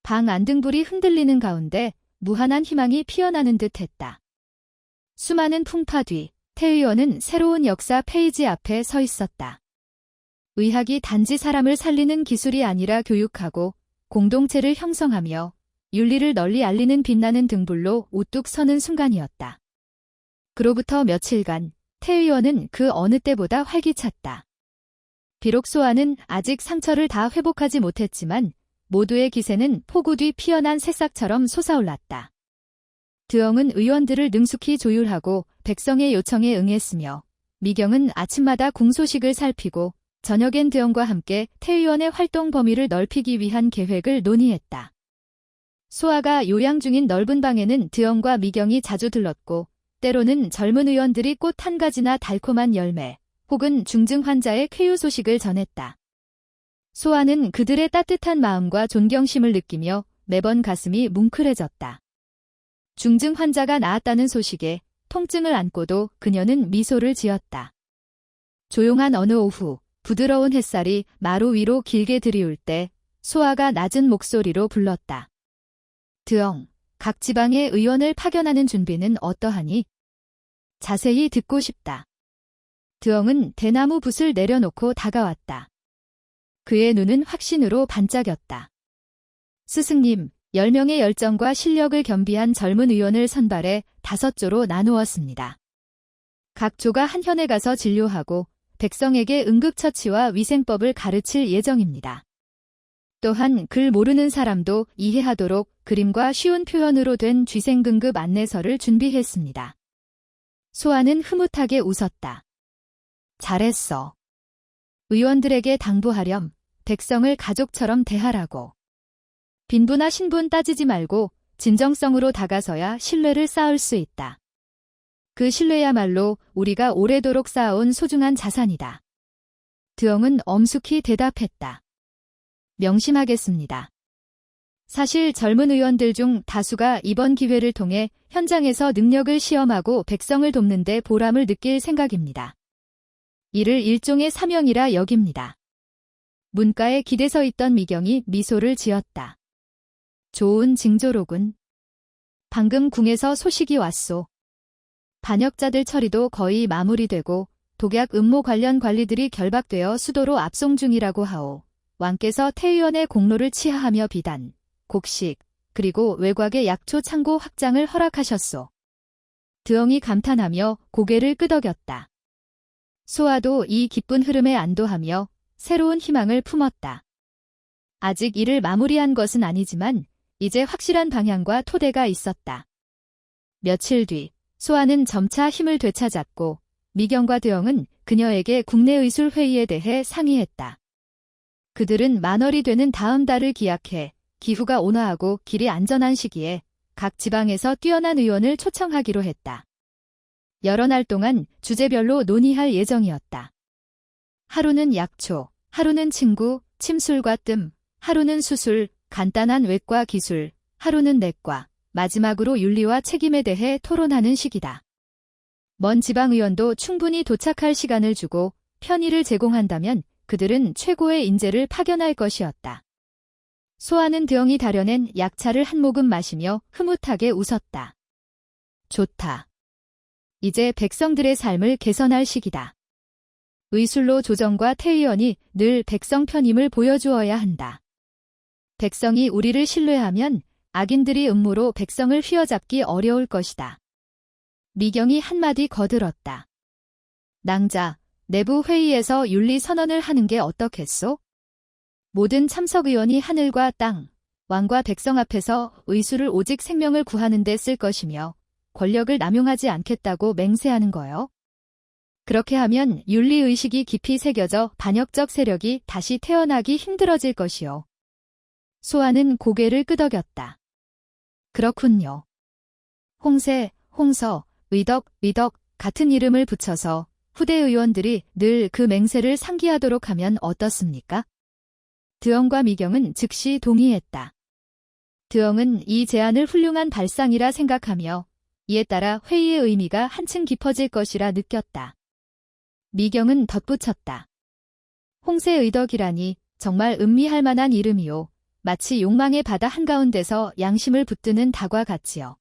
A: 방 안등불이 흔들리는 가운데 무한한 희망이 피어나는 듯 했다. 수많은 풍파 뒤 태 의원은 새로운 역사 페이지 앞에 서 있었다. 의학이 단지 사람을 살리는 기술이 아니라 교육하고 공동체를 형성하며 윤리를 널리 알리는 빛나는 등불로 우뚝 서는 순간이었다. 그로부터 며칠간 태 의원은 그 어느 때보다 활기찼다. 비록 소아는 아직 상처를 다 회복하지 못했지만 모두의 기세는 폭우 뒤 피어난 새싹처럼 솟아올랐다. 드엉은 의원들을 능숙히 조율하고 백성의 요청에 응했으며 미경은 아침마다 궁소식을 살피고 저녁엔 드엉과 함께 태 의원의 활동 범위를 넓히기 위한 계획을 논의했다. 소아가 요양 중인 넓은 방에는 드엉과 미경이 자주 들렀고 때로는 젊은 의원들이 꽃 한 가지나 달콤한 열매 혹은 중증 환자의 쾌유 소식을 전했다. 소아는 그들의 따뜻한 마음과 존경심을 느끼며 매번 가슴이 뭉클해졌다. 중증 환자가 나았다는 소식에 통증을 안고도 그녀는 미소를 지었다. 조용한 어느 오후 부드러운 햇살이 마루 위로 길게 들이울 때 소아가 낮은 목소리로 불렀다. 드엉, 각 지방의 의원을 파견하는 준비는 어떠하니? 자세히 듣고 싶다. 드엉은 대나무 붓을 내려놓고 다가왔다. 그의 눈은 확신으로 반짝였다. 스승님, 10명의 열정과 실력을 겸비한 젊은 의원을 선발해 5조로 나누었습니다. 각 조가 한 현에 가서 진료하고 백성에게 응급처치와 위생법을 가르칠 예정입니다. 또한 글 모르는 사람도 이해하도록 그림과 쉬운 표현으로 된 쥐생등급 안내서를 준비했습니다. 소아는 흐뭇하게 웃었다. 잘했어. 의원들에게 당부하렴. 백성을 가족처럼 대하라고. 빈부나 신분 따지지 말고 진정성으로 다가서야 신뢰를 쌓을 수 있다. 그 신뢰야말로 우리가 오래도록 쌓아온 소중한 자산이다. 드엉은 엄숙히 대답했다. 명심하겠습니다. 사실 젊은 의원들 중 다수가 이번 기회를 통해 현장에서 능력을 시험하고 백성을 돕는 데 보람을 느낄 생각입니다. 이를 일종의 사명이라 여깁니다. 문가에 기대서 있던 미경이 미소를 지었다. 좋은 징조로군. 방금 궁에서 소식이 왔소. 반역자들 처리도 거의 마무리되고 독약 음모 관련 관리들이 결박되어 수도로 압송 중이라고 하오. 왕께서 태 의원의 공로를 치하하며 비단, 곡식, 그리고 외곽의 약초 창고 확장을 허락하셨소. 드엉이 감탄하며 고개를 끄덕였다. 소아도 이 기쁜 흐름에 안도하며 새로운 희망을 품었다. 아직 일을 마무리한 것은 아니지만 이제 확실한 방향과 토대가 있었다. 며칠 뒤 소아는 점차 힘을 되찾았고 미경과 드엉은 그녀에게 국내 의술 회의에 대해 상의했다. 그들은 만월이 되는 다음 달을 기약해 기후가 온화하고 길이 안전한 시기에 각 지방에서 뛰어난 의원을 초청하기로 했다. 여러 날 동안 주제별로 논의할 예정이었다. 하루는 약초, 하루는 친구, 침술과 뜸, 하루는 수술, 간단한 외과 기술, 하루는 내과, 마지막으로 윤리와 책임에 대해 토론하는 시기다. 먼 지방의원도 충분히 도착할 시간을 주고 편의를 제공한다면 그들은 최고의 인재를 파견할 것이었다. 소아는 드엉이 다려낸 약차를 한 모금 마시며 흐뭇하게 웃었다. 좋다. 이제 백성들의 삶을 개선할 시기다. 의술로 조정과 태의원이 늘 백성 편임을 보여주어야 한다. 백성이 우리를 신뢰하면 악인들이 음모로 백성을 휘어잡기 어려울 것이다. 미경이 한마디 거들었다. 낭자, 내부 회의에서 윤리 선언을 하는 게 어떻겠소? 모든 참석 의원이 하늘과 땅, 왕과 백성 앞에서 의술을 오직 생명을 구하는 데 쓸 것이며 권력을 남용하지 않겠다고 맹세하는 거요. 그렇게 하면 윤리의식이 깊이 새겨져 반역적 세력이 다시 태어나기 힘들어질 것이요. 소아는 고개를 끄덕였다. 그렇군요. 홍세, 홍서, 의덕, 위덕 같은 이름을 붙여서 후대 의원들이 늘 그 맹세를 상기하도록 하면 어떻습니까? 드엉과 미경은 즉시 동의했다. 드엉은 이 제안을 훌륭한 발상이라 생각하며 이에 따라 회의의 의미가 한층 깊어질 것이라 느꼈다. 미경은 덧붙였다. 홍세의덕이라니 정말 음미할 만한 이름이요. 마치 욕망의 바다 한가운데서 양심을 붙드는 닭과 같지요.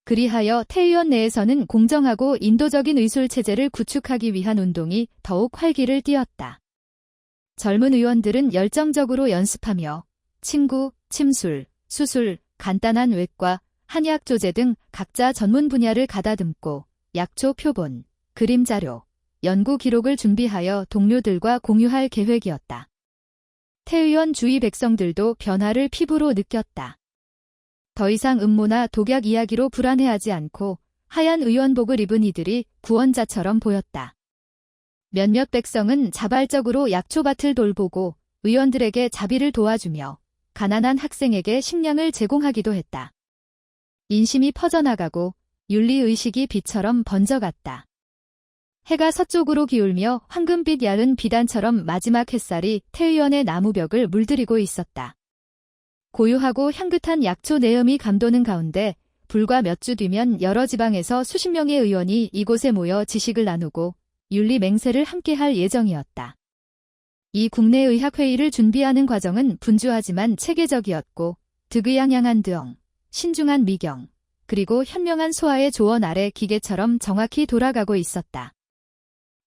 A: 그리하여 태의원 내에서는 공정하고 인도적인 의술체제를 구축하기 위한 운동이 더욱 활기를 띠었다. 젊은 의원들은 열정적으로 연습하며 침구, 침술, 수술, 간단한 외과, 한의학 조제 등 각자 전문 분야를 가다듬고 약초 표본, 그림 자료, 연구 기록을 준비하여 동료들과 공유할 계획이었다. 태의원 주위 백성들도 변화를 피부로 느꼈다. 더 이상 음모나 독약 이야기로 불안해하지 않고 하얀 의원복을 입은 이들이 구원자처럼 보였다. 몇몇 백성은 자발적으로 약초밭을 돌보고 의원들에게 자비를 도와주며 가난한 학생에게 식량을 제공하기도 했다. 인심이 퍼져나가고 윤리의식이 빛처럼 번져갔다. 해가 서쪽으로 기울며 황금빛 야은 비단처럼 마지막 햇살이 태의원의 나무벽을 물들이고 있었다. 고요하고 향긋한 약초 내음이 감도는 가운데 불과 몇 주 뒤면 여러 지방에서 수십 명의 의원이 이곳에 모여 지식을 나누고 윤리 맹세를 함께할 예정이었다. 이 국내 의학회의를 준비하는 과정은 분주하지만 체계적이었고 득의양양한 드엉, 신중한 미경, 그리고 현명한 소아의 조언 아래 기계처럼 정확히 돌아가고 있었다.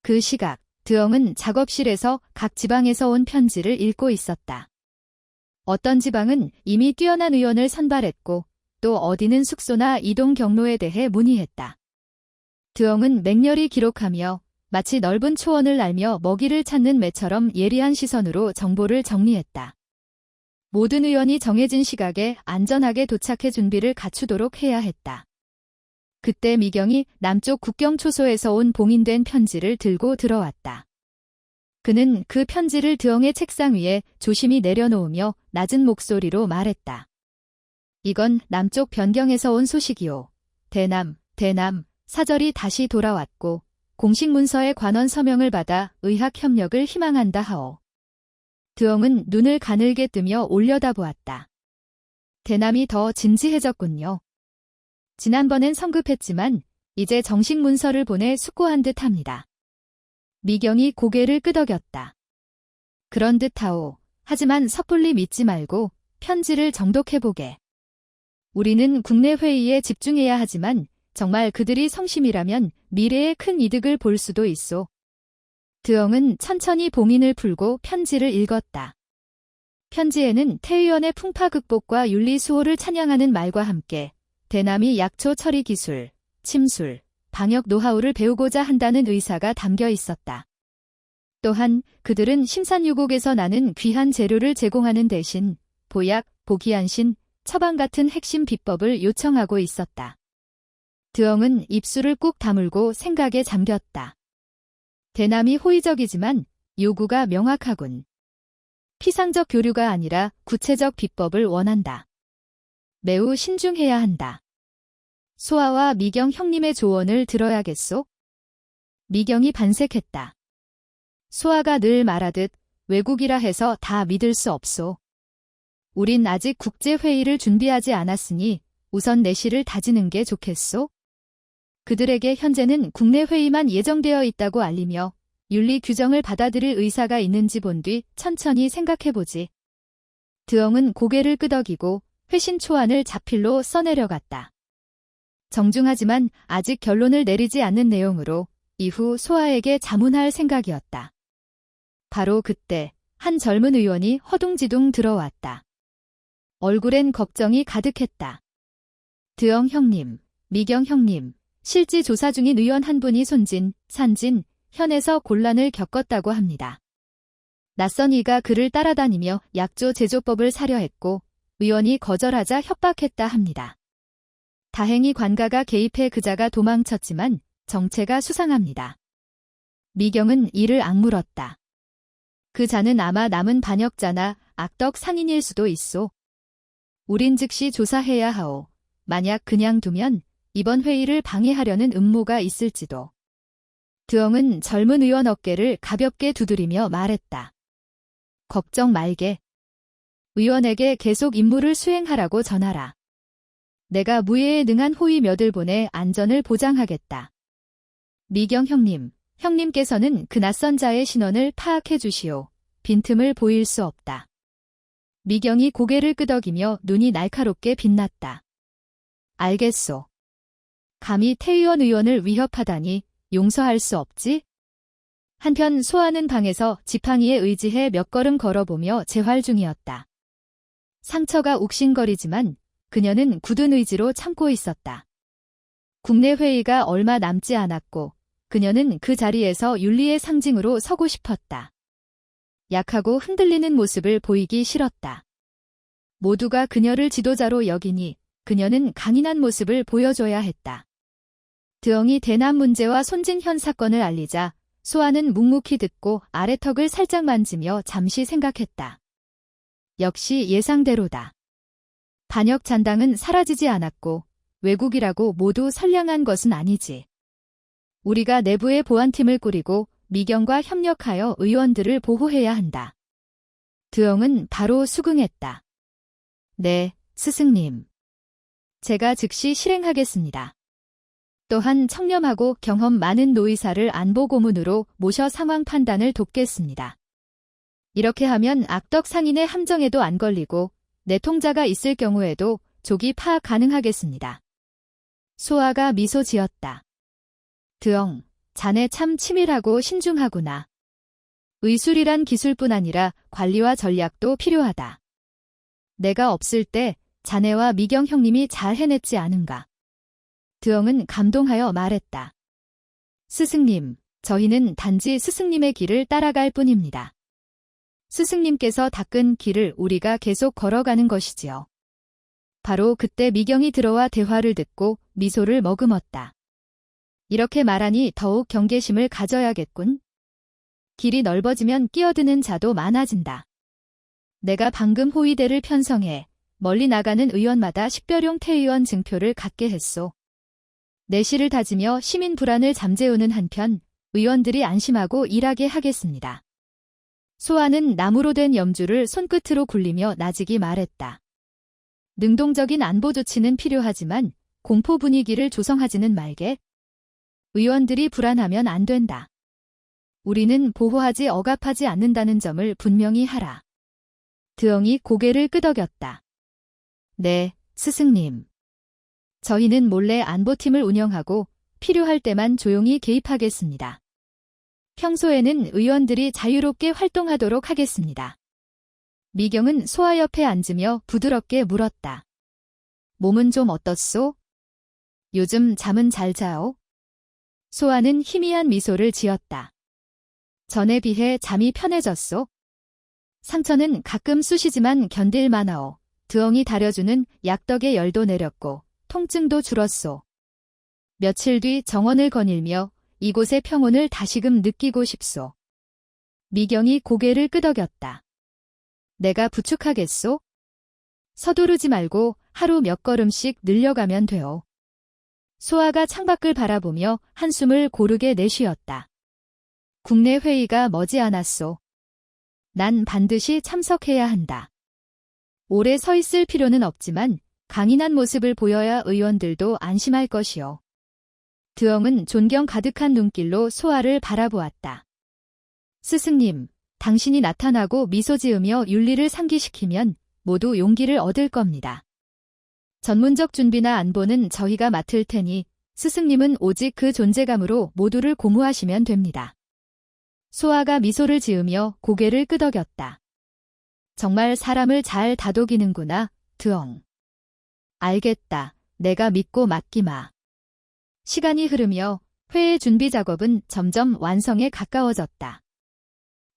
A: 그 시각, 드엉은 작업실에서 각 지방에서 온 편지를 읽고 있었다. 어떤 지방은 이미 뛰어난 의원을 선발했고 또 어디는 숙소나 이동 경로에 대해 문의했다. 드엉은 맹렬히 기록하며 마치 넓은 초원을 알며 먹이를 찾는 매처럼 예리한 시선으로 정보를 정리했다. 모든 의원이 정해진 시각에 안전하게 도착해 준비를 갖추도록 해야 했다. 그때 미경이 남쪽 국경 초소에서 온 봉인된 편지를 들고 들어왔다. 그는 그 편지를 드엉의 책상 위에 조심히 내려놓으며 낮은 목소리로 말했다. 이건 남쪽 변경에서 온 소식이오. 대남, 사절이 다시 돌아왔고 공식 문서의 관원 서명을 받아 의학 협력을 희망한다 하오. 드엉은 눈을 가늘게 뜨며 올려다보았다. 대남이 더 진지해졌군요. 지난번엔 성급했지만 이제 정식 문서를 보내 숙고한 듯합니다. 미경이 고개를 끄덕였다. 그런 듯하오. 하지만 섣불리 믿지 말고 편지를 정독해보게. 우리는 국내 회의에 집중해야 하지만 정말 그들이 성심이라면 미래에 큰 이득을 볼 수도 있소. 드엉은 천천히 봉인을 풀고 편지를 읽었다. 편지에는 태의원의 풍파 극복과 윤리 수호를 찬양하는 말과 함께 대남이 약초 처리 기술, 침술, 방역 노하우를 배우고자 한다는 의사가 담겨 있었다. 또한 그들은 심산유곡에서 나는 귀한 재료를 제공하는 대신 보약, 보기안신, 처방 같은 핵심 비법을 요청하고 있었다. 드엉은 입술을 꾹 다물고 생각에 잠겼다. 대남이 호의적이지만 요구가 명확하군. 피상적 교류가 아니라 구체적 비법을 원한다. 매우 신중해야 한다. 소아와 미경 형님의 조언을 들어야겠소? 미경이 반색했다. 소아가 늘 말하듯 외국이라 해서 다 믿을 수 없소. 우린 아직 국제회의를 준비하지 않았으니 우선 내실을 다지는 게 좋겠소? 그들에게 현재는 국내 회의만 예정되어 있다고 알리며 윤리 규정을 받아들일 의사가 있는지 본 뒤 천천히 생각해보지. 드엉은 고개를 끄덕이고 회신 초안을 자필로 써내려갔다. 정중하지만 아직 결론을 내리지 않는 내용으로 이후 소아에게 자문할 생각이었다. 바로 그때 한 젊은 의원이 허둥지둥 들어왔다. 얼굴엔 걱정이 가득했다. 드영 형님, 미경 형님, 실지 조사 중인 의원 한 분이 손진, 산진, 현에서 곤란을 겪었다고 합니다. 낯선 이가 그를 따라다니며 약조 제조법을 사려 했고 의원이 거절하자 협박했다 합니다. 다행히 관가가 개입해 그자가 도망쳤지만 정체가 수상합니다. 미경은 이를 악물었다. 그 자는 아마 남은 반역자나 악덕 상인일 수도 있소. 우린 즉시 조사해야 하오. 만약 그냥 두면 이번 회의를 방해하려는 음모가 있을지도. 드엉은 젊은 의원 어깨를 가볍게 두드리며 말했다. 걱정 말게. 의원에게 계속 임무를 수행하라고 전하라. 내가 무예에 능한 호위 몇을 보내 안전을 보장하겠다. 미경 형님, 형님께서는 그 낯선 자의 신원을 파악해 주시오. 빈틈을 보일 수 없다. 미경이 고개를 끄덕이며 눈이 날카롭게 빛났다. 알겠소. 감히 태의원 의원을 위협하다니 용서할 수 없지? 한편 소아는 방에서 지팡이에 의지해 몇 걸음 걸어보며 재활 중이었다. 상처가 욱신거리지만 그녀는 굳은 의지로 참고 있었다. 국내 회의가 얼마 남지 않았고 그녀는 그 자리에서 윤리의 상징으로 서고 싶었다. 약하고 흔들리는 모습을 보이기 싫었다. 모두가 그녀를 지도자로 여기니 그녀는 강인한 모습을 보여줘야 했다. 드엉이 대남 문제와 손진현 사건을 알리자 소아는 묵묵히 듣고 아래턱을 살짝 만지며 잠시 생각했다. 역시 예상대로다. 반역 잔당은 사라지지 않았고 외국이라고 모두 선량한 것은 아니지. 우리가 내부의 보안팀을 꾸리고 미경과 협력하여 의원들을 보호해야 한다. 드엉은 바로 수긍했다. 네, 스승님. 제가 즉시 실행하겠습니다. 또한 청렴하고 경험 많은 노이사를 안보 고문으로 모셔 상황 판단을 돕겠습니다. 이렇게 하면 악덕 상인의 함정에도 안 걸리고 내통자가 있을 경우에도 조기 파악 가능하겠습니다. 소아가 미소 지었다. 드엉, 자네 참 치밀하고 신중하구나. 의술이란 기술뿐 아니라 관리와 전략도 필요하다. 내가 없을 때 자네와 미경 형님이 잘 해냈지 않은가. 드엉은 감동하여 말했다. 스승님, 저희는 단지 스승님의 길을 따라갈 뿐입니다. 스승님께서 닦은 길을 우리가 계속 걸어가는 것이지요. 바로 그때 미경이 들어와 대화를 듣고 미소를 머금었다. 이렇게 말하니 더욱 경계심을 가져야겠군. 길이 넓어지면 끼어드는 자도 많아진다. 내가 방금 호위대를 편성해 멀리 나가는 의원마다 식별용 태의원 증표를 갖게 했소. 내실을 다지며 시민 불안을 잠재우는 한편 의원들이 안심하고 일하게 하겠습니다. 소아는 나무로 된 염주를 손끝으로 굴리며 나직이 말했다. 능동적인 안보 조치는 필요하지만 공포 분위기를 조성하지는 말게. 의원들이 불안하면 안 된다. 우리는 보호하지 억압하지 않는다는 점을 분명히 하라. 드엉이 고개를 끄덕였다. 네, 스승님. 저희는 몰래 안보팀을 운영하고 필요할 때만 조용히 개입하겠습니다. 평소에는 의원들이 자유롭게 활동하도록 하겠습니다. 미경은 소아 옆에 앉으며 부드럽게 물었다. 몸은 좀 어떻소? 요즘 잠은 잘 자오? 소아는 희미한 미소를 지었다. 전에 비해 잠이 편해졌소? 상처는 가끔 쑤시지만 견딜만하오. 드엉이 다려주는 약덕의 열도 내렸고 통증도 줄었소. 며칠 뒤 정원을 거닐며 이곳의 평온을 다시금 느끼고 싶소. 미경이 고개를 끄덕였다. 내가 부축하겠소? 서두르지 말고 하루 몇 걸음씩 늘려가면 돼요. 소아가 창밖을 바라보며 한숨을 고르게 내쉬었다. 국내 회의가 머지않았소. 난 반드시 참석해야 한다. 오래 서 있을 필요는 없지만 강인한 모습을 보여야 의원들도 안심할 것이요. 드엉은 존경 가득한 눈길로 소아를 바라보았다. 스승님, 당신이 나타나고 미소 지으며 윤리를 상기시키면 모두 용기를 얻을 겁니다. 전문적 준비나 안보는 저희가 맡을 테니 스승님은 오직 그 존재감으로 모두를 고무하시면 됩니다. 소아가 미소를 지으며 고개를 끄덕였다. 정말 사람을 잘 다독이는구나, 드엉. 알겠다. 내가 믿고 맡기마. 시간이 흐르며 회의 준비 작업은 점점 완성에 가까워졌다.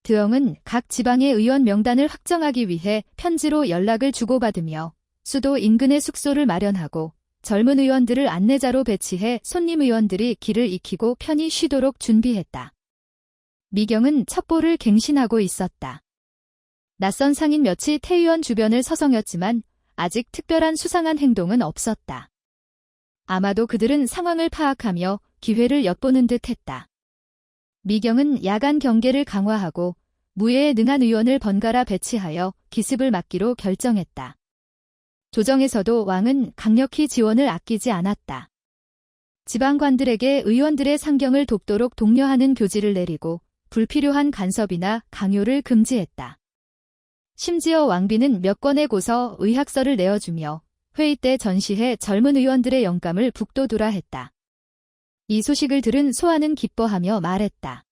A: 드엉은 각 지방의 의원 명단을 확정하기 위해 편지로 연락을 주고받으며 수도 인근의 숙소를 마련하고 젊은 의원들을 안내자로 배치해 손님 의원들이 길을 익히고 편히 쉬도록 준비했다. 미경은 첩보를 갱신하고 있었다. 낯선 상인 몇이 태 의원 주변을 서성였지만 아직 특별한 수상한 행동은 없었다. 아마도 그들은 상황을 파악하며 기회를 엿보는 듯 했다. 미경은 야간 경계를 강화하고 무예에 능한 의원을 번갈아 배치하여 기습을 막기로 결정했다. 조정에서도 왕은 강력히 지원을 아끼지 않았다. 지방관들에게 의원들의 상경을 돕도록 독려하는 교지를 내리고 불필요한 간섭이나 강요를 금지했다. 심지어 왕비는 몇 권의 고서 의학서를 내어주며 회의 때 전시해 젊은 의원들의 영감을 북돋우라 했다. 이 소식을 들은 소아는 기뻐하며 말했다.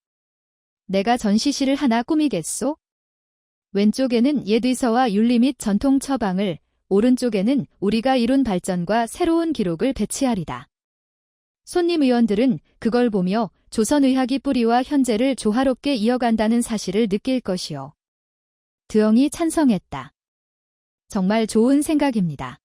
A: 내가 전시실을 하나 꾸미겠소? 왼쪽에는 옛 의서와 윤리 및 전통 처방을, 오른쪽에는 우리가 이룬 발전과 새로운 기록을 배치하리다. 손님 의원들은 그걸 보며 조선의학의 뿌리와 현재를 조화롭게 이어간다는 사실을 느낄 것이요. 드엉이 찬성했다. 정말 좋은 생각입니다.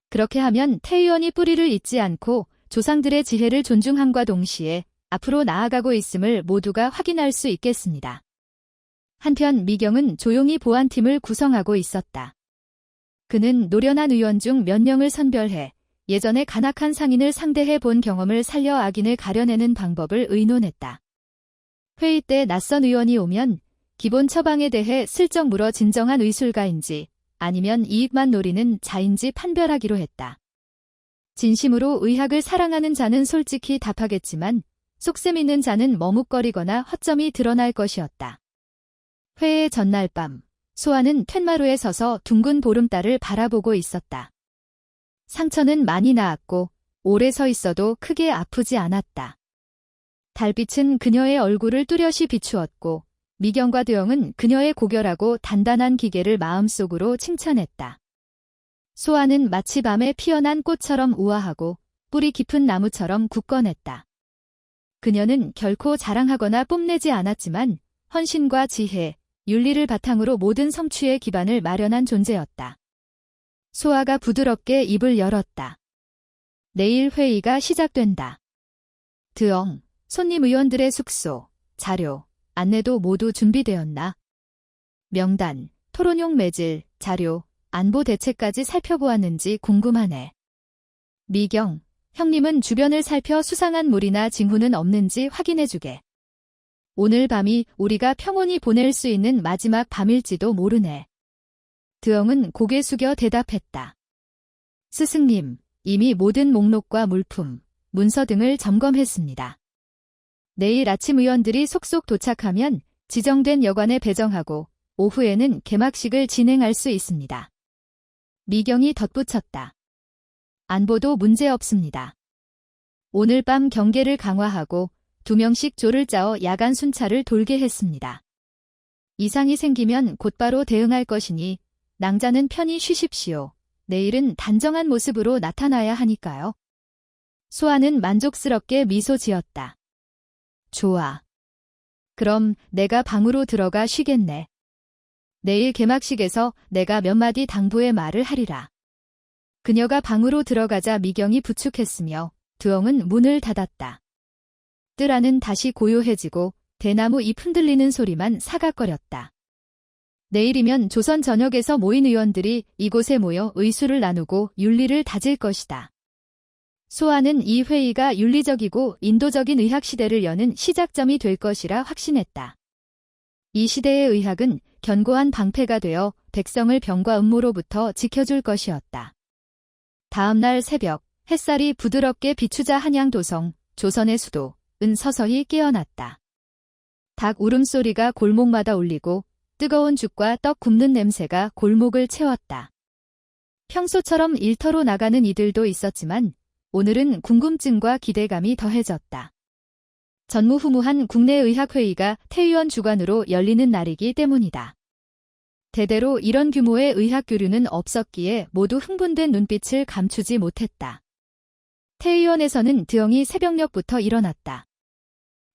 A: 그렇게 하면 태 의원이 뿌리를 잇지 않고 조상들의 지혜를 존중함과 동시에 앞으로 나아가고 있음을 모두가 확인할 수 있겠습니다. 한편 미경은 조용히 보안팀을 구성하고 있었다. 그는 노련한 의원 중 몇 명을 선별해 예전에 간악한 상인을 상대해 본 경험을 살려 악인을 가려내는 방법을 의논했다. 회의 때 낯선 의원이 오면 기본 처방에 대해 슬쩍 물어 진정한 의술가인지 아니면 이익만 노리는 자인지 판별하기로 했다. 진심으로 의학을 사랑하는 자는 솔직히 답하겠지만 속셈 있는 자는 머뭇거리거나 허점이 드러날 것이었다. 회의 전날 밤, 소아는 툇마루에 서서 둥근 보름달을 바라보고 있었다. 상처는 많이 나았고 오래 서 있어도 크게 아프지 않았다. 달빛은 그녀의 얼굴을 뚜렷이 비추었고 미경과 드엉은 그녀의 고결하고 단단한 기계를 마음속으로 칭찬했다. 소아는 마치 밤에 피어난 꽃처럼 우아하고 뿌리 깊은 나무처럼 굳건했다. 그녀는 결코 자랑하거나 뽐내지 않았지만 헌신과 지혜, 윤리를 바탕으로 모든 성취의 기반을 마련한 존재였다. 소아가 부드럽게 입을 열었다. 내일 회의가 시작된다. 드엉, 손님 의원들의 숙소, 자료, 안내도 모두 준비되었나? 명단, 토론용 매질, 자료, 안보 대책까지 살펴보았는지 궁금하네. 미경, 형님은 주변을 살펴 수상한 물이나 징후는 없는지 확인해주게. 오늘 밤이 우리가 평온히 보낼 수 있는 마지막 밤일지도 모르네. 드엉은 고개 숙여 대답했다. 스승님, 이미 모든 목록과 물품, 문서 등을 점검했습니다. 내일 아침 의원들이 속속 도착하면 지정된 여관에 배정하고 오후에는 개막식을 진행할 수 있습니다. 미경이 덧붙였다. 안보도 문제없습니다. 오늘 밤 경계를 강화하고 2명씩 조를 짜어 야간 순찰을 돌게 했습니다. 이상이 생기면 곧바로 대응할 것이니 낭자는 편히 쉬십시오. 내일은 단정한 모습으로 나타나야 하니까요. 소아는 만족스럽게 미소 지었다. 좋아. 그럼 내가 방으로 들어가 쉬겠네. 내일 개막식에서 내가 몇 마디 당부의 말을 하리라. 그녀가 방으로 들어가자 미경이 부축했으며 드엉은 문을 닫았다. 뜰 안은 다시 고요해지고 대나무 잎 흔들리는 소리만 사각거렸다. 내일이면 조선 전역에서 모인 의원들이 이곳에 모여 의술을 나누고 윤리를 다질 것이다. 소아는 이 회의가 윤리적이고 인도적인 의학 시대를 여는 시작점이 될 것이라 확신했다. 이 시대의 의학은 견고한 방패가 되어 백성을 병과 음모로부터 지켜줄 것이었다. 다음 날 새벽, 햇살이 부드럽게 비추자 한양도성, 조선의 수도, 은 서서히 깨어났다. 닭 울음소리가 골목마다 울리고 뜨거운 죽과 떡 굽는 냄새가 골목을 채웠다. 평소처럼 일터로 나가는 이들도 있었지만 오늘은 궁금증과 기대감이 더해졌다. 전무후무한 국내 의학회의가 태 의원 주관으로 열리는 날이기 때문이다. 대대로 이런 규모의 의학 교류는 없었기에 모두 흥분된 눈빛을 감추지 못했다. 태 의원에서는 드엉이 새벽녘부터 일어났다.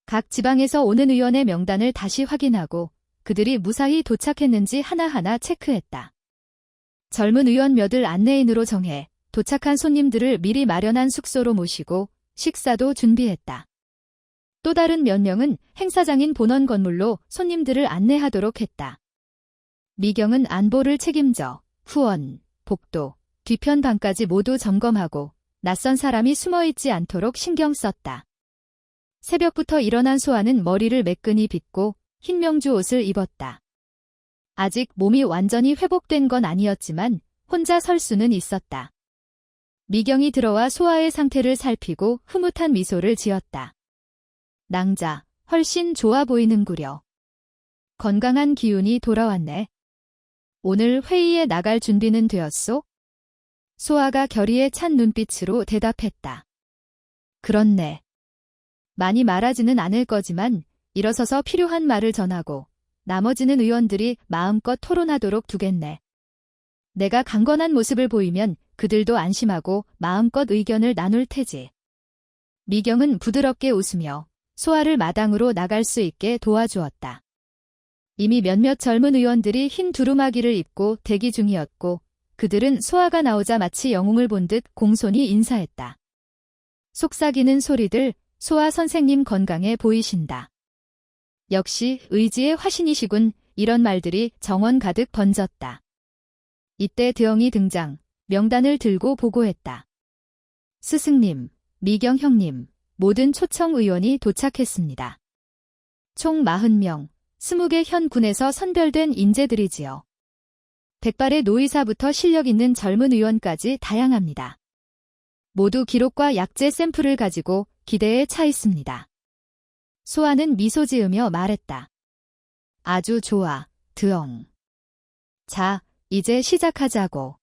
A: 각 지방에서 오는 의원의 명단을 다시 확인하고 그들이 무사히 도착했는지 하나하나 체크했다. 젊은 의원 몇을 안내인으로 정해 도착한 손님들을 미리 마련한 숙소로 모시고 식사도 준비했다. 또 다른 몇 명은 행사장인 본원 건물로 손님들을 안내하도록 했다. 미경은 안보를 책임져 후원, 복도, 뒤편 방까지 모두 점검하고 낯선 사람이 숨어있지 않도록 신경 썼다. 새벽부터 일어난 소아는 머리를 매끈히 빗고 흰 명주 옷을 입었다. 아직 몸이 완전히 회복된 건 아니었지만 혼자 설 수는 있었다. 미경이 들어와 소아의 상태를 살피고 흐뭇한 미소를 지었다. 낭자, 훨씬 좋아 보이는구려. 건강한 기운이 돌아왔네. 오늘 회의에 나갈 준비는 되었소? 소아가 결의에 찬 눈빛으로 대답했다. 그렇네. 많이 말하지는 않을 거지만 일어서서 필요한 말을 전하고 나머지는 의원들이 마음껏 토론하도록 두겠네. 내가 강건한 모습을 보이면 그들도 안심하고 마음껏 의견을 나눌 테지. 미경은 부드럽게 웃으며 소아를 마당으로 나갈 수 있게 도와주었다. 이미 몇몇 젊은 의원들이 흰 두루마기를 입고 대기 중이었고 그들은 소아가 나오자 마치 영웅을 본 듯 공손히 인사했다. 속삭이는 소리들, 소아 선생님 건강해 보이신다. 역시 의지의 화신이시군. 이런 말들이 정원 가득 번졌다. 이때 드엉이 등장, 명단을 들고 보고했다. 스승님, 미경 형님, 모든 초청 의원이 도착했습니다. 총 40명, 20개 현 군에서 선별된 인재들이지요. 백발의 노의사부터 실력 있는 젊은 의원까지 다양합니다. 모두 기록과 약재 샘플을 가지고 기대에 차 있습니다. 소아는 미소 지으며 말했다. 아주 좋아, 드엉. 자, 이제 시작하자고.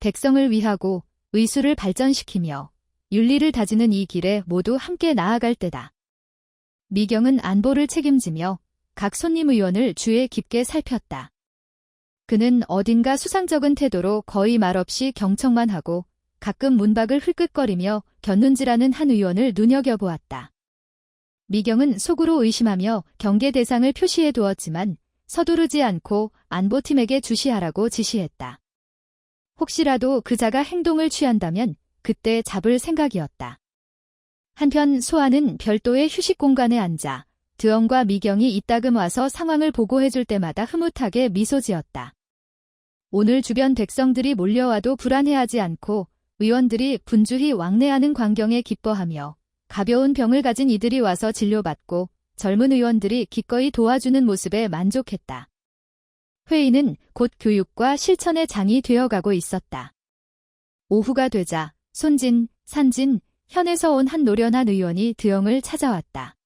A: 백성을 위하고 의술을 발전시키며 윤리를 다지는 이 길에 모두 함께 나아갈 때다. 미경은 안보를 책임지며 각 손님 의원을 주의 깊게 살폈다. 그는 어딘가 수상쩍은 태도로 거의 말없이 경청만 하고 가끔 문박을 흘끗거리며 곁눈질하는 한 의원을 눈여겨보았다. 미경은 속으로 의심하며 경계 대상을 표시해 두었지만 서두르지 않고 안보팀에게 주시하라고 지시했다. 혹시라도 그자가 행동을 취한다면 그때 잡을 생각이었다. 한편 소아는 별도의 휴식 공간에 앉아 드엉과 미경이 이따금 와서 상황을 보고해줄 때마다 흐뭇하게 미소 지었다. 오늘 주변 백성들이 몰려와도 불안해하지 않고 의원들이 분주히 왕래하는 광경에 기뻐하며 가벼운 병을 가진 이들이 와서 진료받고 젊은 의원들이 기꺼이 도와주는 모습에 만족했다. 회의는 곧 교육과 실천의 장이 되어가고 있었다. 오후가 되자 손진, 산진, 현에서 온 한 노련한 의원이 드엉을 찾아왔다.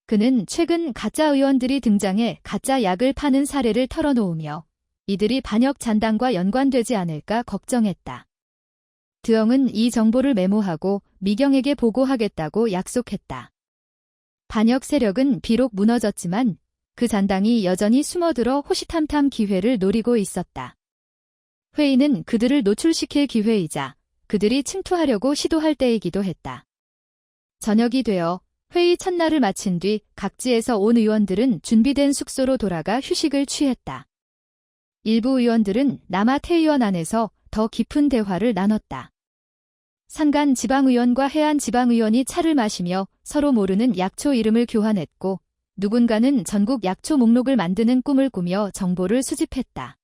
A: 그는 최근 가짜 의원들이 등장해 가짜 약을 파는 사례를 털어놓으며 이들이 반역 잔당과 연관되지 않을까 걱정했다. 드엉은 이 정보를 메모하고 미경에게 보고하겠다고 약속했다. 반역 세력은 비록 무너졌지만 그 잔당이 여전히 숨어들어 호시탐탐 기회를 노리고 있었다. 회의는 그들을 노출시킬 기회이자 그들이 침투하려고 시도할 때이기도 했다. 저녁이 되어 회의 첫날을 마친 뒤 각지에서 온 의원들은 준비된 숙소로 돌아가 휴식을 취했다. 일부 의원들은 남아 태의원 안에서 더 깊은 대화를 나눴다. 산간 지방의원과 해안 지방의원이 차를 마시며 서로 모르는 약초 이름을 교환했고 누군가는 전국 약초 목록을 만드는 꿈을 꾸며 정보를 수집했다.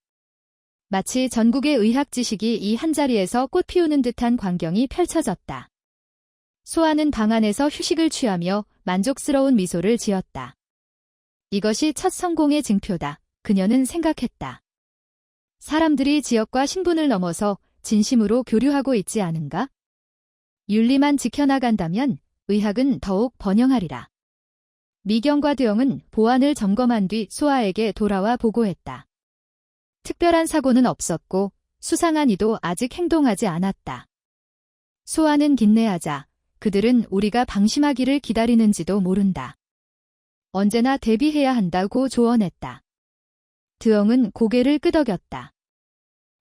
A: 마치 전국의 의학 지식이 이 한자리에서 꽃 피우는 듯한 광경이 펼쳐졌다. 소아는 방 안에서 휴식을 취하며 만족스러운 미소를 지었다. 이것이 첫 성공의 증표다. 그녀는 생각했다. 사람들이 지역과 신분을 넘어서 진심으로 교류하고 있지 않은가? 윤리만 지켜나간다면 의학은 더욱 번영하리라. 미경과 드엉은 보안을 점검한 뒤 소아에게 돌아와 보고했다. 특별한 사고는 없었고 수상한 이도 아직 행동하지 않았다. 소아는 긴내하자 그들은 우리가 방심하기를 기다리는지도 모른다. 언제나 대비해야 한다고 조언했다. 드엉은 고개를 끄덕였다.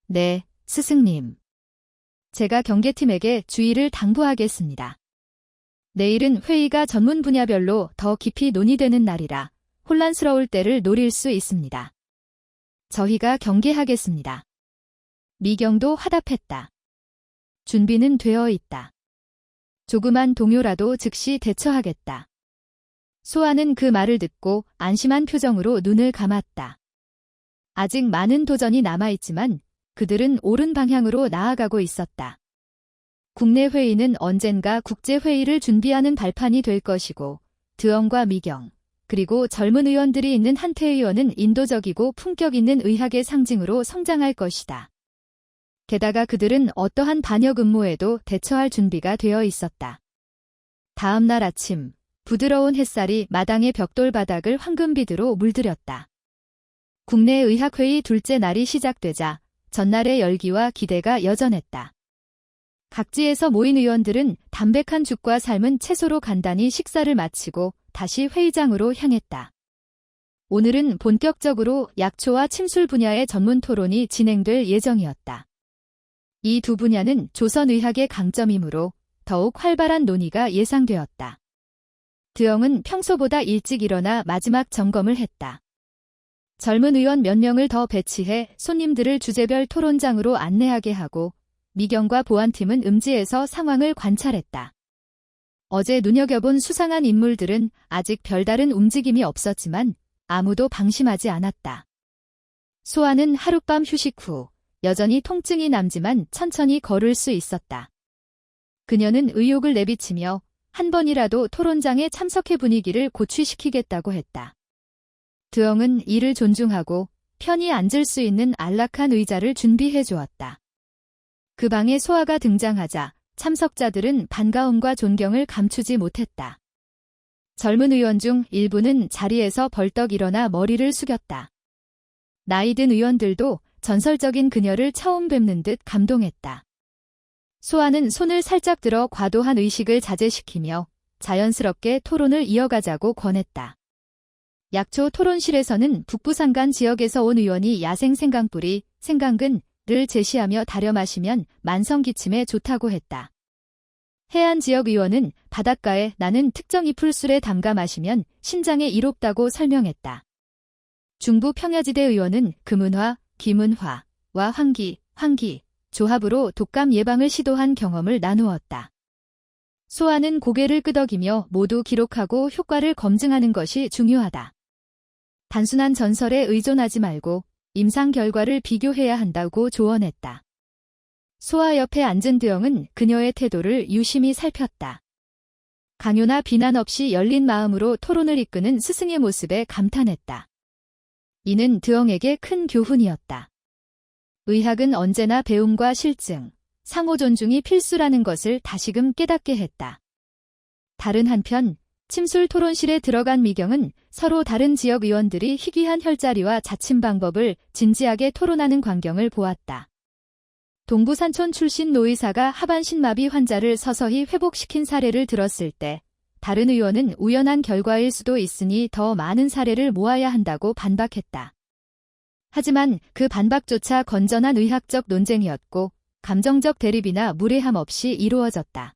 A: 네, 스승님. 제가 경계팀에게 주의를 당부하겠습니다. 내일은 회의가 전문 분야별로 더 깊이 논의되는 날이라 혼란스러울 때를 노릴 수 있습니다. 저희가 경계하겠습니다. 미경도 화답했다. 준비는 되어 있다. 조그만 동요라도 즉시 대처하겠다. 소아는 그 말을 듣고 안심한 표정으로 눈을 감았다. 아직 많은 도전이 남아있지만 그들은 옳은 방향으로 나아가고 있었다. 국내 회의는 언젠가 국제회의를 준비하는 발판이 될 것이고 드엉과 미경, 그리고 젊은 의원들이 있는 한태 의원은 인도적이고 품격 있는 의학의 상징으로 성장할 것이다. 게다가 그들은 어떠한 반역 음모에도 대처할 준비가 되어 있었다. 다음 날 아침, 부드러운 햇살이 마당의 벽돌 바닥을 황금빛으로 물들였다. 국내 의학회의 둘째 날이 시작되자 전날의 열기와 기대가 여전했다. 각지에서 모인 의원들은 담백한 죽과 삶은 채소로 간단히 식사를 마치고 다시 회의장으로 향했다. 오늘은 본격적으로 약초와 침술 분야의 전문 토론이 진행될 예정이었다. 이 두 분야는 조선의학의 강점이므로 더욱 활발한 논의가 예상되었다. 드엉은 평소보다 일찍 일어나 마지막 점검을 했다. 젊은 의원 몇 명을 더 배치해 손님들을 주제별 토론장으로 안내하게 하고 미경과 보안팀은 음지에서 상황을 관찰했다. 어제 눈여겨본 수상한 인물들은 아직 별다른 움직임이 없었지만 아무도 방심하지 않았다. 소아는 하룻밤 휴식 후 여전히 통증이 남지만 천천히 걸을 수 있었다. 그녀는 의욕을 내비치며 한 번이라도 토론장에 참석해 분위기를 고취시키겠다고 했다. 드엉은 이를 존중하고 편히 앉을 수 있는 안락한 의자를 준비해 주었다. 그 방에 소아가 등장하자 참석자들은 반가움과 존경을 감추지 못했다. 젊은 의원 중 일부는 자리에서 벌떡 일어나 머리를 숙였다. 나이든 의원들도 전설적인 그녀를 처음 뵙는 듯 감동했다. 소아는 손을 살짝 들어 과도한 의식을 자제시키며 자연스럽게 토론을 이어가자고 권했다. 약초 토론실에서는 북부산간 지역에서 온 의원이 야생 생강뿌리, 생강근을 제시하며 다려 마시면 만성기침에 좋다고 했다. 해안 지역 의원은 바닷가에 나는 특정 잎술에 담가 마시면 신장에 이롭다고 설명했다. 중부 평야지대 의원은 금은화, 김은화와 황기 조합으로 독감 예방을 시도한 경험을 나누었다. 소아는 고개를 끄덕이며 모두 기록하고 효과를 검증하는 것이 중요하다. 단순한 전설에 의존하지 말고 임상 결과를 비교해야 한다고 조언했다. 소아 옆에 앉은 드엉은 그녀의 태도를 유심히 살폈다. 강요나 비난 없이 열린 마음으로 토론을 이끄는 스승의 모습에 감탄했다. 이는 드엉에게 큰 교훈이었다. 의학은 언제나 배움과 실증, 상호 존중이 필수라는 것을 다시금 깨닫게 했다. 다른 한편 침술 토론실에 들어간 미경은 서로 다른 지역 의원들이 희귀한 혈자리와 자침 방법을 진지하게 토론하는 광경을 보았다. 동부산촌 출신 노의사가 하반신마비 환자를 서서히 회복시킨 사례를 들었을 때 다른 의원은 우연한 결과일 수도 있으니 더 많은 사례를 모아야 한다고 반박했다. 하지만 그 반박조차 건전한 의학적 논쟁이었고 감정적 대립이나 무례함 없이 이루어졌다.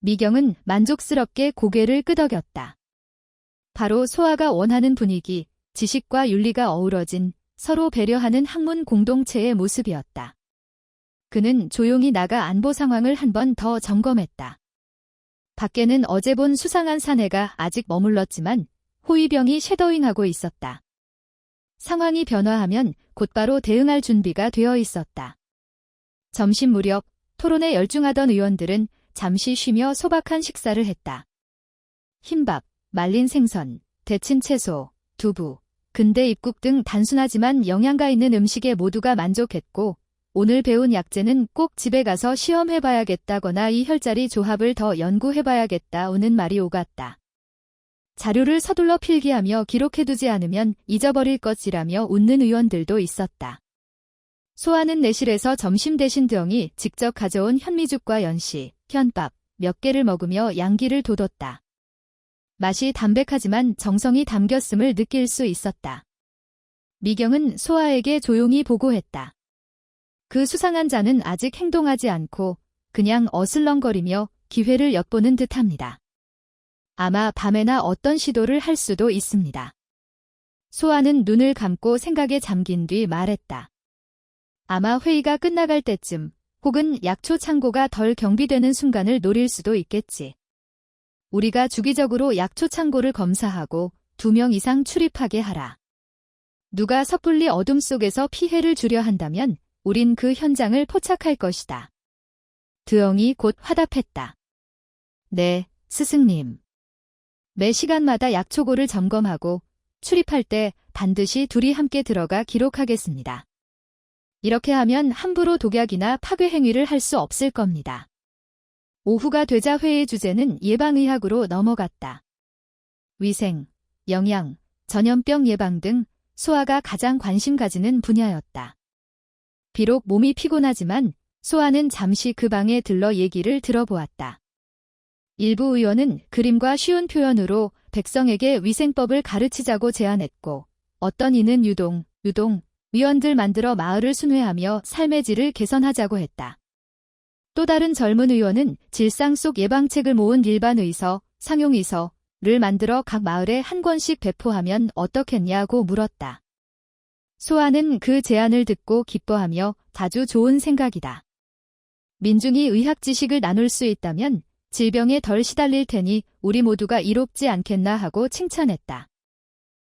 A: 미경은 만족스럽게 고개를 끄덕였다. 바로 소아가 원하는 분위기, 지식과 윤리가 어우러진 서로 배려하는 학문 공동체의 모습이었다. 그는 조용히 나가 안보 상황을 한 번 더 점검했다. 밖에는 어제 본 수상한 사내가 아직 머물렀지만 호위병이 쉐도잉하고 있었다. 상황이 변화하면 곧바로 대응할 준비가 되어 있었다. 점심 무렵 토론에 열중하던 의원들은 잠시 쉬며 소박한 식사를 했다. 흰밥, 말린 생선, 데친 채소, 두부, 근대 입국 등 단순하지만 영양가 있는 음식에 모두가 만족했고 오늘 배운 약재는 꼭 집에 가서 시험해봐야겠다거나 이 혈자리 조합을 더 연구해봐야겠다는 말이 오갔다. 자료를 서둘러 필기하며 기록해두지 않으면 잊어버릴 것이라며 웃는 의원들도 있었다. 소아는 내실에서 점심 대신 드엉이 직접 가져온 현미죽과 연시, 현밥 몇 개를 먹으며 양기를 돋웠다. 맛이 담백하지만 정성이 담겼음을 느낄 수 있었다. 미경은 소아에게 조용히 보고했다. 그 수상한 자는 아직 행동하지 않고 그냥 어슬렁거리며 기회를 엿보는 듯합니다. 아마 밤에나 어떤 시도를 할 수도 있습니다. 소아는 눈을 감고 생각에 잠긴 뒤 말했다. 아마 회의가 끝나갈 때쯤 혹은 약초 창고가 덜 경비되는 순간을 노릴 수도 있겠지. 우리가 주기적으로 약초 창고를 검사하고 2명 이상 출입하게 하라. 누가 섣불리 어둠 속에서 피해를 주려 한다면 우린 그 현장을 포착할 것이다. 드엉이 곧 화답했다. 네, 스승님. 매 시간마다 약초고를 점검하고 출입할 때 반드시 둘이 함께 들어가 기록하겠습니다. 이렇게 하면 함부로 독약이나 파괴 행위를 할 수 없을 겁니다. 오후가 되자 회의 주제는 예방의학으로 넘어갔다. 위생, 영양, 전염병 예방 등 소아가 가장 관심 가지는 분야였다. 비록 몸이 피곤하지만 소아는 잠시 그 방에 들러 얘기를 들어보았다. 일부 의원은 그림과 쉬운 표현으로 백성에게 위생법을 가르치자고 제안했고 어떤 이는 유동, 위원들 만들어 마을을 순회하며 삶의 질을 개선하자고 했다. 또 다른 젊은 의원은 질상 속 예방책을 모은 일반 의서, 상용의서를 만들어 각 마을에 한 권씩 배포하면 어떻겠냐고 물었다. 소아는 그 제안을 듣고 기뻐하며 아주 좋은 생각이다. 민중이 의학 지식을 나눌 수 있다면 질병에 덜 시달릴 테니 우리 모두가 이롭지 않겠나 하고 칭찬했다.